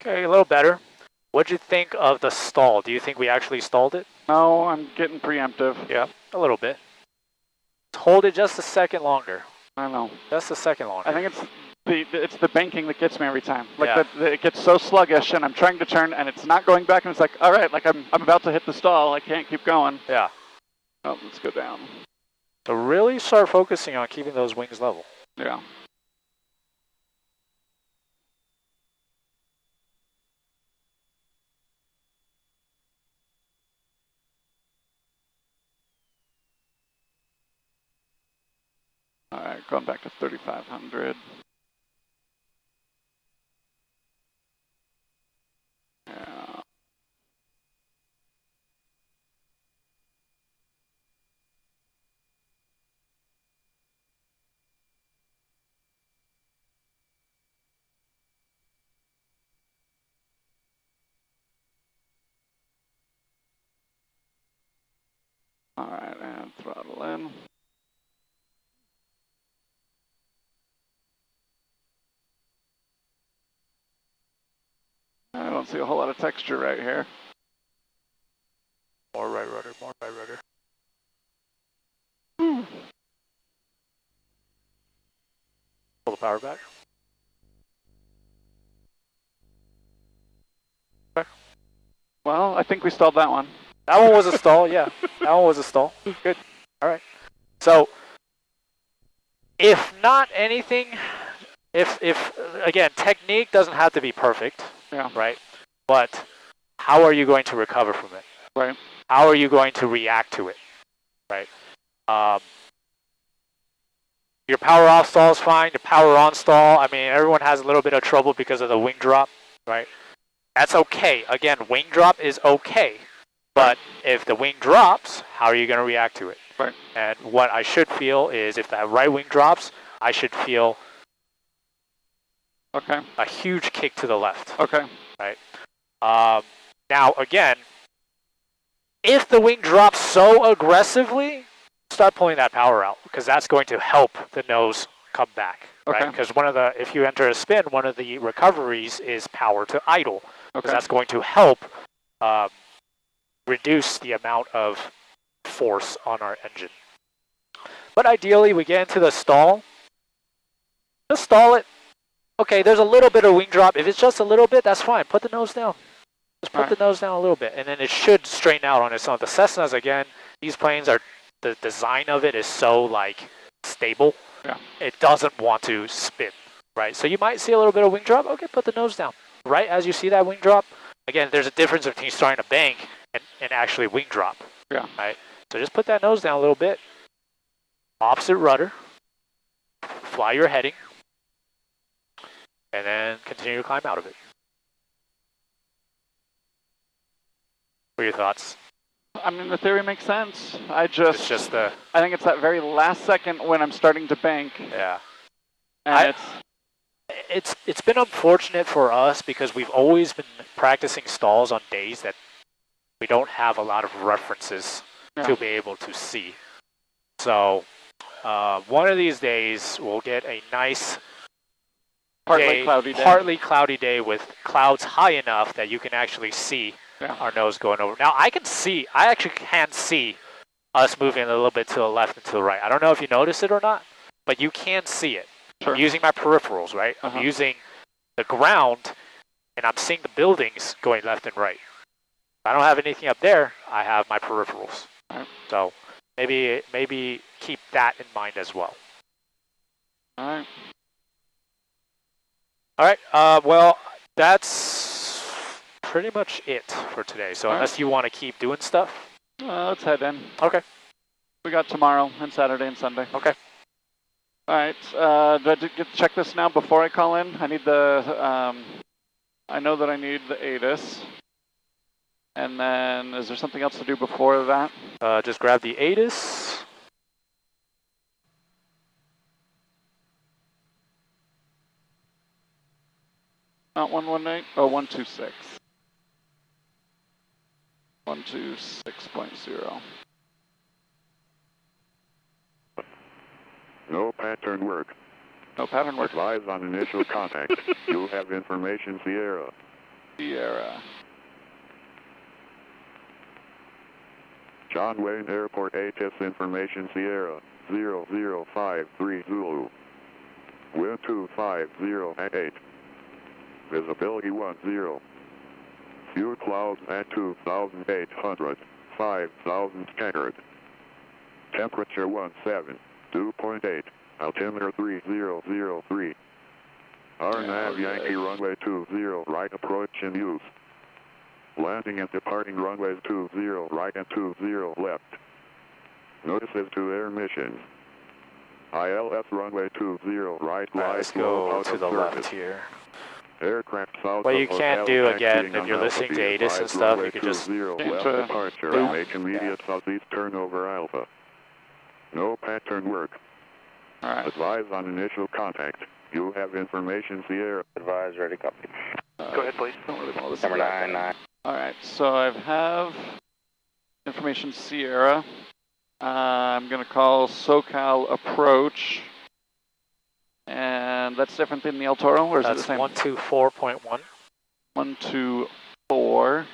Okay, a little better. What'd you think of the stall? Do you think we actually stalled it? No, I'm getting preemptive. Yeah, a little bit. Hold it just a second longer. I know. Just a second longer. I think it's the banking that gets me every time. Like Yeah. it gets so sluggish, and I'm trying to turn, and it's not going back, and it's like, all right, like I'm about to hit the stall. I can't keep going. Yeah. Oh, let's go down. So really start focusing on keeping those wings level. Yeah. All right, going back to 3,500. Yeah. All right, and throttle in. I don't see a whole lot of texture right here. More right rudder, more right rudder. Pull the power back. Okay. Well, I think we stalled that one. That one was a stall, yeah. That one was a stall. Good. All right. So, if not anything, if again, technique doesn't have to be perfect, Yeah. right? But how are you going to recover from it? Right. How are you going to react to it, right? Your power off stall is fine. Your power on stall, I mean, everyone has a little bit of trouble because of the wing drop, right? That's okay. Again, wing drop is okay. But if the wing drops, how are you going to react to it? Right. And what I should feel is if that right wing drops, I should feel a huge kick to the left. Okay. Right. Now, again, if the wing drops so aggressively, start pulling that power out because that's going to help the nose come back. Right. Because if you enter a spin, one of the recoveries is power to idle. Because that's going to help reduce the amount of force on our engine. But ideally, we get into the stall. Just stall it. Okay, there's a little bit of wing drop. If it's just a little bit, that's fine. Put the nose down. Just put the nose down a little bit, and then it should straighten out on its own. The Cessnas, again, these planes are, the design of it is so, like, stable. Yeah. It doesn't want to spin, right? So you might see a little bit of wing drop. Okay, put the nose down. Right as you see that wing drop, again, there's a difference between starting to bank and actually wing drop. Yeah. Right? So just put that nose down a little bit. Opposite rudder. Fly your heading. And then continue to climb out of it. What are your thoughts? I mean, the theory makes sense. I think it's that very last second when I'm starting to bank. Yeah. And it's been unfortunate for us because we've always been practicing stalls on days that we don't have a lot of references to be able to see. So one of these days we'll get a nice partly cloudy day with clouds high enough that you can actually see our nose going over. Now I actually can see us moving a little bit to the left and to the right. I don't know if you notice it or not, but you can see it. Sure. I'm using my peripherals, right? I'm using the ground, and I'm seeing the buildings going left and right. If I don't have anything up there, I have my peripherals. So maybe keep that in mind as well. All right. Well, that's pretty much it for today. So unless you want to keep doing stuff. Let's head in. Okay. We got tomorrow and Saturday and Sunday. Okay. All right. Do I get to check this now before I call in? I need the. I know that I need the ATIS. And then, is there something else to do before that? Just grab the ATIS. Not 118. Oh, 126. 126.0. No pattern work. No pattern work. Advise on initial contact. You have information, Sierra. Sierra. John Wayne Airport ATIS information, Sierra. 0053 Zulu. Wind 250 at 8. Visibility 10. Few clouds at 2,800. 5,000 scattered. Temperature 17. 2.8. Altimeter 3003. RNAV Yankee runway 20 right approach in use. Landing and departing runways 20 right and 20 left. Notices to air missions. ILS runway 20 right, let's go to the left here. Aircraft south what you can do again, if you're listening to ATIS and stuff, you can just left departure, make immediate southeast turnover Alpha. No pattern work. Alright. Advise on initial contact. You have information, Sierra. Advise, ready, copy. Go ahead, please. Number 99. Alright, so I have information Sierra. I'm going to call SoCal Approach. And that's different than the El Toro, or is it the same? 124.1. 124.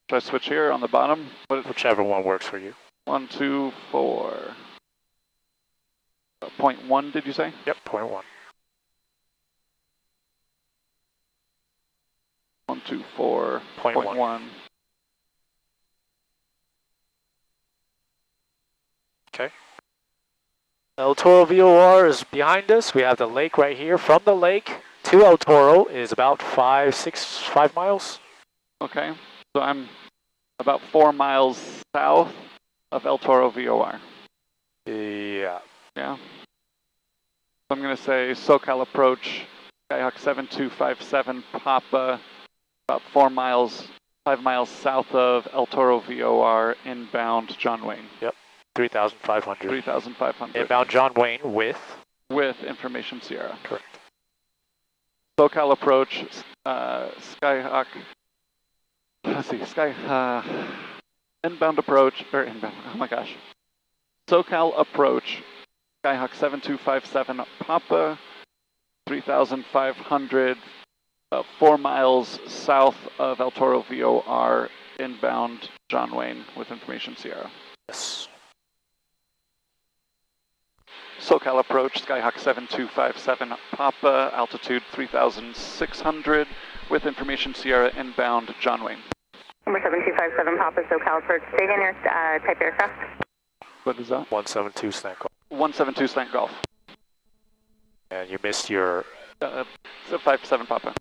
Should I switch here on the bottom? Whichever one works for you. 124. 0.1, did you say? Yep, 0.1. 124.1. Okay. El Toro VOR is behind us. We have the lake right here. From the lake to El Toro is about 5 miles. Okay. So I'm about 4 miles south of El Toro VOR. Yeah. Yeah. So I'm going to say SoCal Approach, Skyhawk 7257 Papa, about 5 miles south of El Toro VOR, inbound John Wayne. Yep. 3,500. 3,500. Inbound John Wayne with? With information Sierra. Correct. SoCal Approach, Skyhawk, let's see, inbound approach, or inbound, oh my gosh. SoCal Approach, Skyhawk 7257 Papa, 3,500, about 4 miles south of El Toro VOR, inbound John Wayne with information Sierra. Yes. SoCal Approach, Skyhawk 7257 Papa, altitude 3,600, with information Sierra, inbound John Wayne. Number 7257 Papa, SoCal Approach, state in your type aircraft. What is that? 172 Slant Golf. 172 Slant Golf. And you missed your... 57 Papa.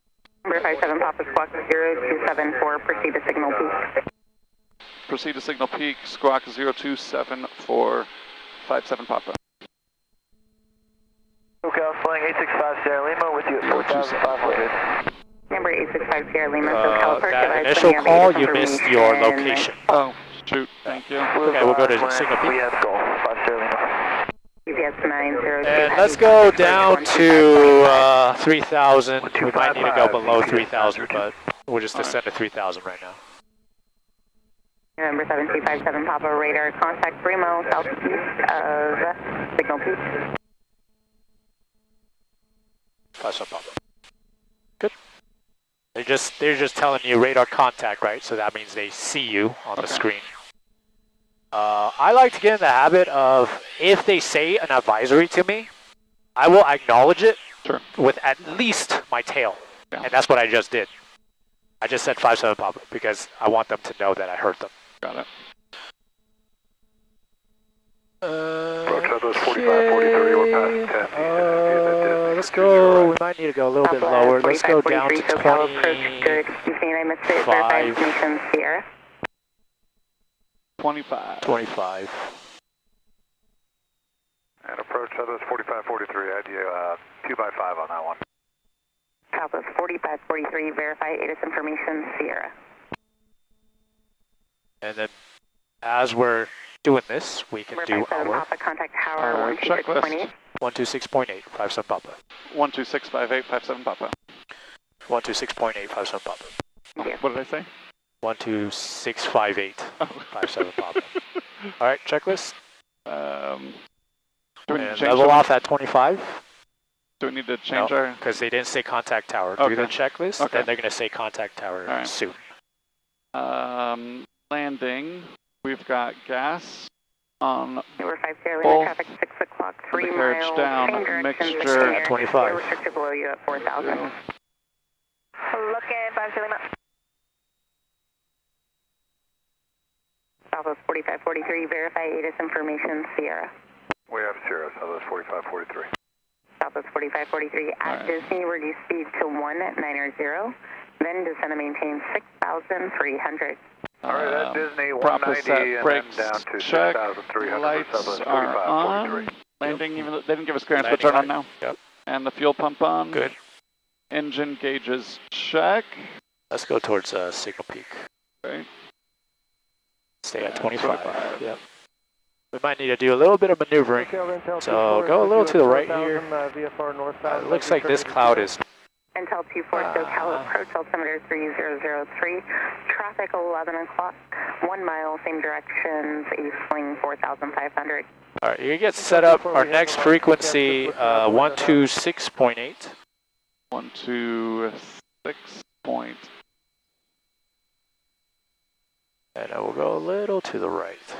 Number 57 Papa, squawk 0274, proceed to signal peak. proceed to signal peak, squawk 027457 Papa. SoCal flying 865 Sierra Lima with you at 4,500. Number 865 Sierra Lima, SoCal Perch. That initial call, you missed your location. Oh, shoot, thank you. Okay, we'll go to signal peak. VS Golf, 5 Sierra Lima. GPS 902. And let's go down to 3,000. We might need to go below 3,000, but we'll just descend to 3,000 right now. November 7257 Papa, radar contact 3 miles southeast of signal peak. 57 Papa. Good. They're just telling you radar contact, right? So that means they see you on the screen. I like to get in the habit of, if they say an advisory to me, I will acknowledge it with at least my tail. And that's what I just did. I just said 57 Papa because I want them to know that I heard them. Got it. Let's go, we might need to go a little bit lower. Let's go down to 25. Sierra. 25. And approach Southwest 4543, idea 2x5 on that one. Southwest 4543, verify ATIS information, Sierra. And then as we're doing this, we can do our Papa, contact tower 126.8. 126.8, 57 Papa. 12658, 57 Papa. 126.8, 57 Papa. What did I say? 12658, 57 Papa. All right, checklist. Do we and level off at 25. Do we need to change our? Because they didn't say contact tower. Do the checklist, then they're going to say contact tower soon. Landing. We've got gas on. Number 5 Sierra Lima, traffic 6 o'clock, 3 miles. Down, mixture at 25. Restricted below you at 4,000. Looking 5 Sierra Lima. Southwest 4543, verify ATIS information, Sierra. We have Sierra, Southwest 4543. Southwest 4543 at Disney, reduce speed to 190, then descend and maintain 6,300. All right, at Disney, 190 and brakes, then down to check, 6,300. lights are on. Landing, even though they didn't give us clearance, but turn on now. Yep. And the fuel pump on. Good. Engine gauges check. Let's go towards signal peak. Okay. Stay at 25. Yep. We might need to do a little bit of maneuvering. So go a little to the right here. It looks like this cloud is. Intel 24 SoCal approach altimeter 3003. Traffic 11 o'clock. 1 mile, same direction. East swing 4,500. All right, you get set up. Our next frequency 126.8. 126. And we'll go a little to the right.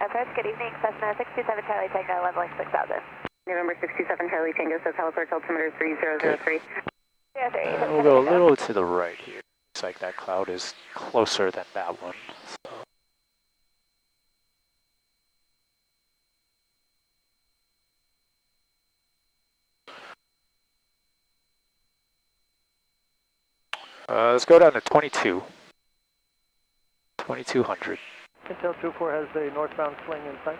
Approach, good evening, Cessna 627 Charlie Tango, leveling 6,000. November 67 Charlie Tango, SoCal approach altimeter 3003. We'll go a little to the right here. Looks like that cloud is closer than that one. Let's go down to 22. 2200. Intel 24 has a northbound sling in sight.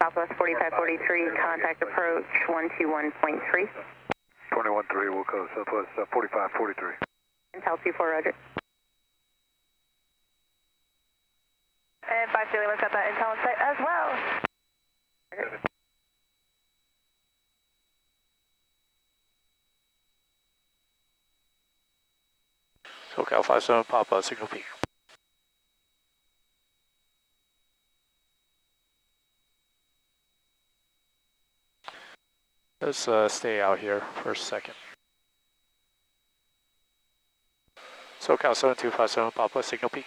Southwest 4543, contact approach 121.3. 21.3, we'll go Southwest 4543. Intel 24, roger. And 5 Sierra Lima's got that intel in sight as well. SoCal 57 Papa, signal peak. Let's stay out here for a second. SoCal 7257 Papa, signal peak.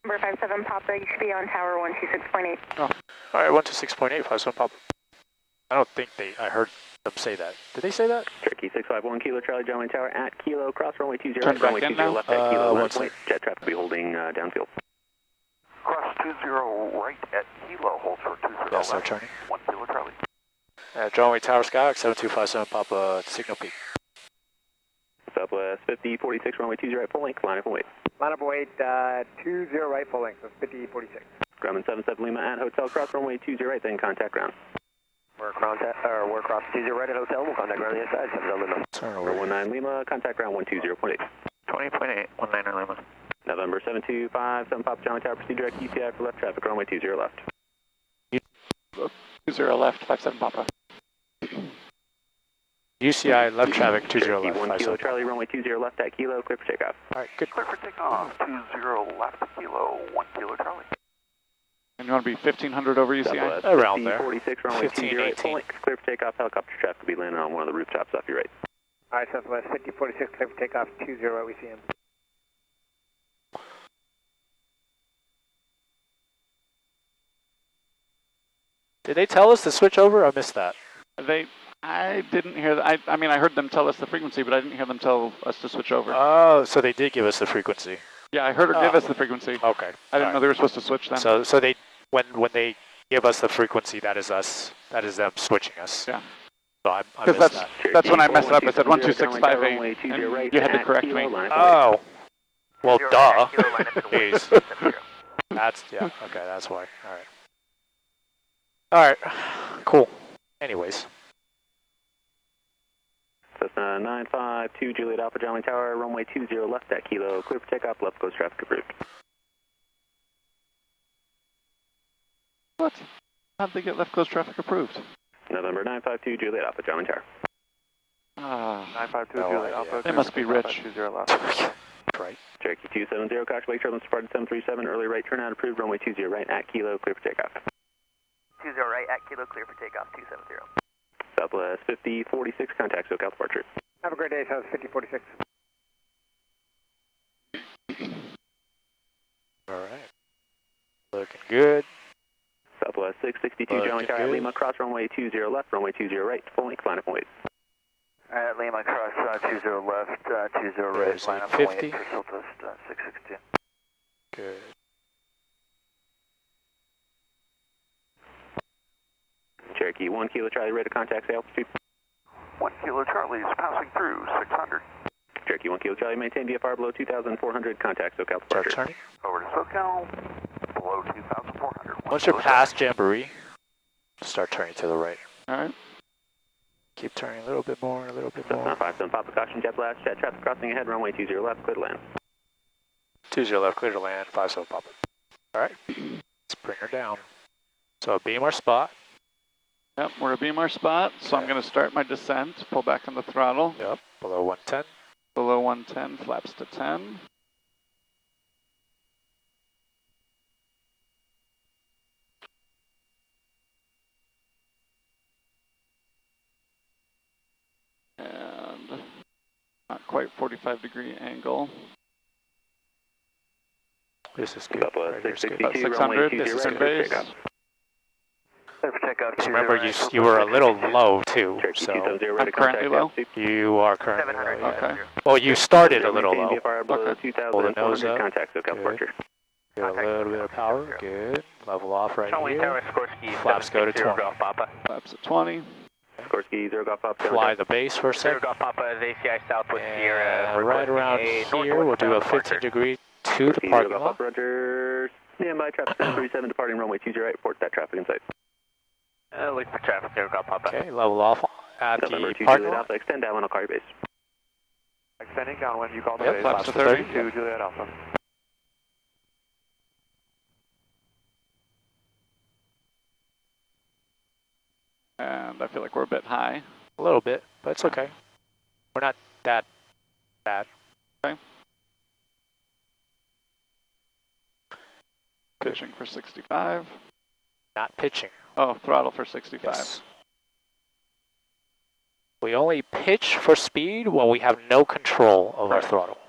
Number 57 Papa, you should be on tower 126.8. Oh, all right, 126.8, 57 Papa. I don't think I heard them say that. Did they say that? Turkey 651 Kilo Charlie John Wayne Tower at Kilo, cross runway 20, Turn runway back in 20 now? left at Kilo, runway. Jet traffic will be holding downfield. Cross 20 right at Kilo, hold for 20 Yes, sir, turning. 1 Kilo Charlie. John Wayne Tower Skyhawk 7257 Papa, signal peak. Southwest 5046, runway 20 right, full length, line up and wait. Line up and wait, 20 right, full length, so 5046. Grumman 77 Lima at hotel, cross runway 20 right, then contact ground. We're across 20 right at hotel, we'll contact ground on the inside, 70 Lima. Turn over 19 Lima, contact ground 120.8. 20.8, 19 Lima. November 7257 Papa Charlie Tower, proceed direct UCI for left traffic, runway 20 left. 20 left, 57 Papa. UCI left traffic 20 left. 1 Kilo Charlie, runway 20 left at Kilo, clear for takeoff. Alright, good. Clear for takeoff, 20 left Kilo, 1 Kilo Charlie. And you want to be 1500 over UCI? Around there. 46, runway 20 right, full length, clear for takeoff, helicopter traffic will be landing on one of the rooftops off your right. Alright, Southwest 5046, clear for takeoff, 20 right, we see him. Did they tell us to switch over? I missed that. I didn't hear that. I mean, I heard them tell us the frequency, but I didn't hear them tell us to switch over. Oh, so they did give us the frequency. Yeah, I heard her give us the frequency. Okay. I didn't know they were supposed to switch then. So they when they give us the frequency, that is us. That is them switching us. Yeah. So I missed that. That's when I messed up. I said 12658, and you had to correct me. Oh. Well, duh. Jeez. That's, yeah, okay, that's why. Alright. Alright, cool. Anyways. Cessna 952, Juliet Alpha, Charlie Tower, runway 20 left at Kilo, clear for takeoff, left coast traffic approved. What? How'd they get left coast traffic approved? November 952, Juliet Alpha, Charlie Tower. 952, Juliet Alpha. They must be rich. 20 left. Right. Cherokee 270, caution wake turbulence departed 737, early right turnout approved, runway 20 right at Kilo, clear for takeoff. 20 right at Kilo, clear for takeoff, 270. Southwest 5046, contact SoCal departure. Have a great day, Southwest 5046. Alright. Looking good. Southwest 662, John Tower, Lima, cross runway 20 left, runway 20 right, full length, line up and wait. Alright, Lima, cross 20 left, 20 right, line up and wait for Southwest 662. Good. Cherokee 1 Kilo Charlie, ready to contact altitude. 1 Kilo Charlie is passing through 600. Cherokee 1 Kilo Charlie, maintain VFR below 2,400, contact SoCal departure. Start turning. Over to SoCal, below 2,400. Once you're past Jamboree, start turning to the right. Alright. Keep turning a little bit more, a little bit more. 57 Papa caution, jet blast, jet traffic crossing ahead, runway 20 left, clear to land. 20 left, clear to land, 57 Papa. Alright, let's bring her down. So beam our spot. Yep, we're a beam our spot, so I'm going to start my descent, pull back on the throttle. Yep, below 110. Below 110, flaps to 10. And not quite 45-degree angle. This is good. About Right here's good. 600, this is good base. Remember, you were a little low too, so I'm currently low? you are currently low, yeah. Okay. Well, you started a little low. Okay. Hold the nose up. Good. Departure. Get a little bit of power. Good. Level off right Charlie Tower, here. Skorsky, Flaps go to 20. Golf Papa. Flaps at 20. Skorsky, 0 Golf Papa. Fly the base for a Zero second. Golf Papa is ACI Southwest Sierra. Right around here, we'll do a 15 degree to the parking lot. Roger. Standby, traffic 737 departing runway 20 right, report that traffic in sight. Look for traffic, Zero Golf Papa. Okay, level off at November the 2 parking Juliet lot. Alpha, extend downwind, I'll call your base. Extending downwind, you call the Yep, base. flaps to 30. 2 Juliet Alpha. And I feel like we're a bit high. A little bit, but it's okay. We're not that bad. Okay. Pitching for 65. Not pitching. Oh, throttle for 65. Yes. We only pitch for speed when we have no control of our throttle.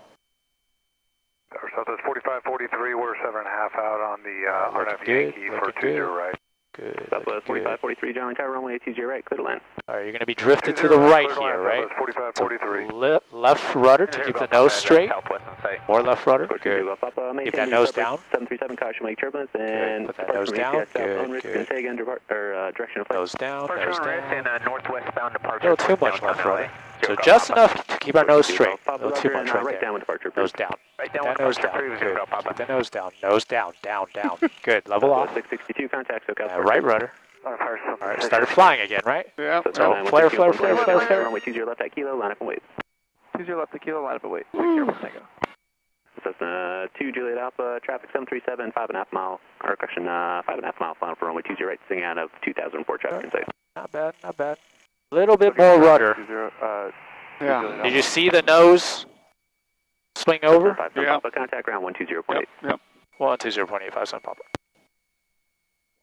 Southwest 4543, we're 7.5 out on the RF good, Yankee for 20 right. Good. Southwest 4543, John Tower, runway 20 right, clear to land. All right, you're going to be drifted to the right here, right? 4543. Left rudder to keep the nose straight. More left rudder. Good. Keep that nose down. 737, caution, wake turbulence, and put that nose down. Good, good. Direction of flight. Nose down, Departure nose on risk down. and northwestbound departure. A little too much left rudder. So just enough to keep our nose straight. A little too much right right there. down with departure. Nose down. Right Keep down that with nose departure. down. Good. Keep the nose down. Nose down. Down. Down. Good. Level off. 662 contact. Right rudder. Alright, started flying again, right? Yeah. So flare. Runway 20 left at kilo, line up and wait. 20 left at kilo, line up and wait. 60 tango. Cessna 2 Juliet Alpha, traffic 737, 5.5 mile, or correction, 5.5 mile, final for runway 20 right, sitting out of 2004 traffic insight. Not bad. A little bit more rudder. Yeah. Did you see the nose swing over? Yeah. Contact ground 120.8. Yep. 120.85 Sun Papa.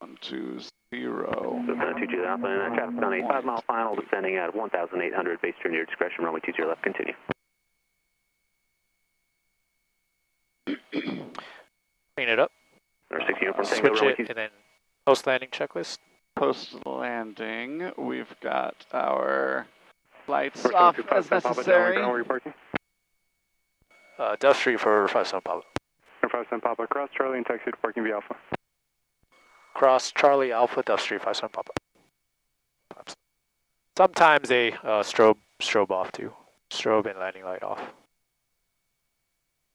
120. Cessna 2 Juliet Alpha, and traffic on a 5 mile final, descending at 1,800, base turn your discretion, runway 20 left, continue. Clean it up. Switch it, and then post-landing checklist. Post-landing, we've got our lights off as necessary. Duff Street for 5 Sun Papa. 5 Sun Papa, cross Charlie and taxi to parking V Alpha. Cross Charlie Alpha, Duff Street, 5 Sun Papa. Sometimes they strobe off too. Strobe and landing light off.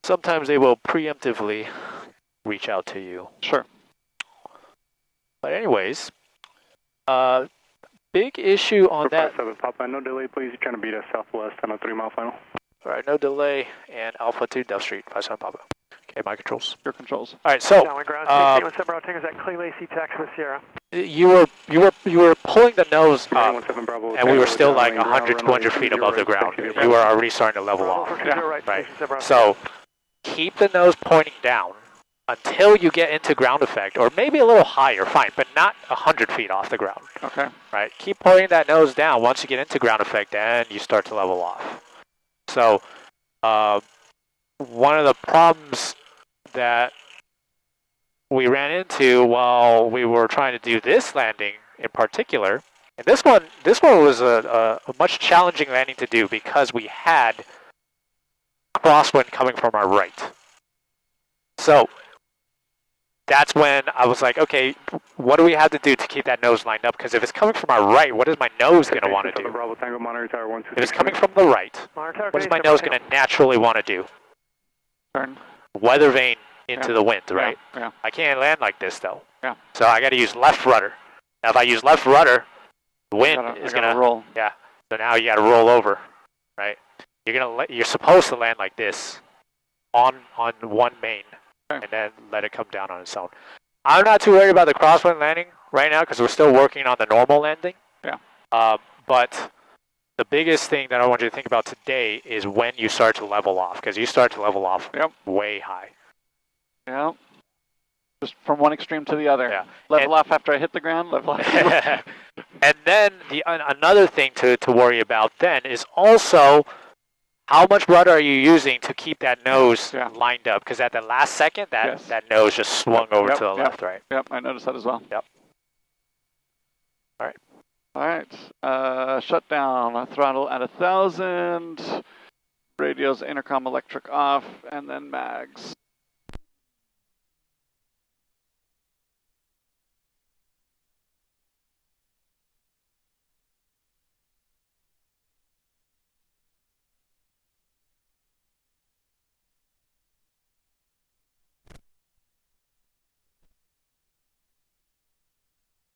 Sometimes they will preemptively reach out to you. Sure. But anyways, big issue on that. 7 Papa, no delay please, you're trying to beat us southwest on a 3 mile final. Alright, no delay, and Alpha 2, Duff Street, 5 Sun Papa. Okay, my controls. Your controls. Alright, so, you were pulling the nose up, and we were still like 100, 200 feet above the ground. You were already starting to level off. Right. So, keep the nose pointing down until you get into ground effect, or maybe a little higher, fine, but not 100 feet off the ground. Okay. Right. Keep pointing that nose down. Once you get into ground effect, then you start to level off. So, one of the problems that we ran into while we were trying to do this landing in particular, and this one was a much challenging landing to do because we had crosswind coming from our right. So that's when I was like, okay, what do we have to do to keep that nose lined up? Because if it's coming from our right, what is my nose going to want to do? If it's coming from the right, what is my nose going to naturally want to do? Turn. Weather vane into the wind, right? Yeah. I can't land like this though. Yeah. So I got to use left rudder. Now if I use left rudder, the wind is going to roll. Yeah. So now you got to roll over, right? You're supposed to land like this on one main. And then let it come down on its own. I'm not too worried about the crosswind landing right now because we're still working on the normal landing. Yeah. But the biggest thing that I want you to think about today is when you start to level off, because you start to level off way high. Yeah. Just from one extreme to the other. Yeah. Level off after I hit the ground, level off. And then another thing to worry about then is also how much rudder are you using to keep that nose lined up? Because at the last second, that nose just swung over to the left, right? Yep, I noticed that as well. Yep. All right. All right. Shut down. Throttle at 1,000. Radios, intercom, electric off, and then mags.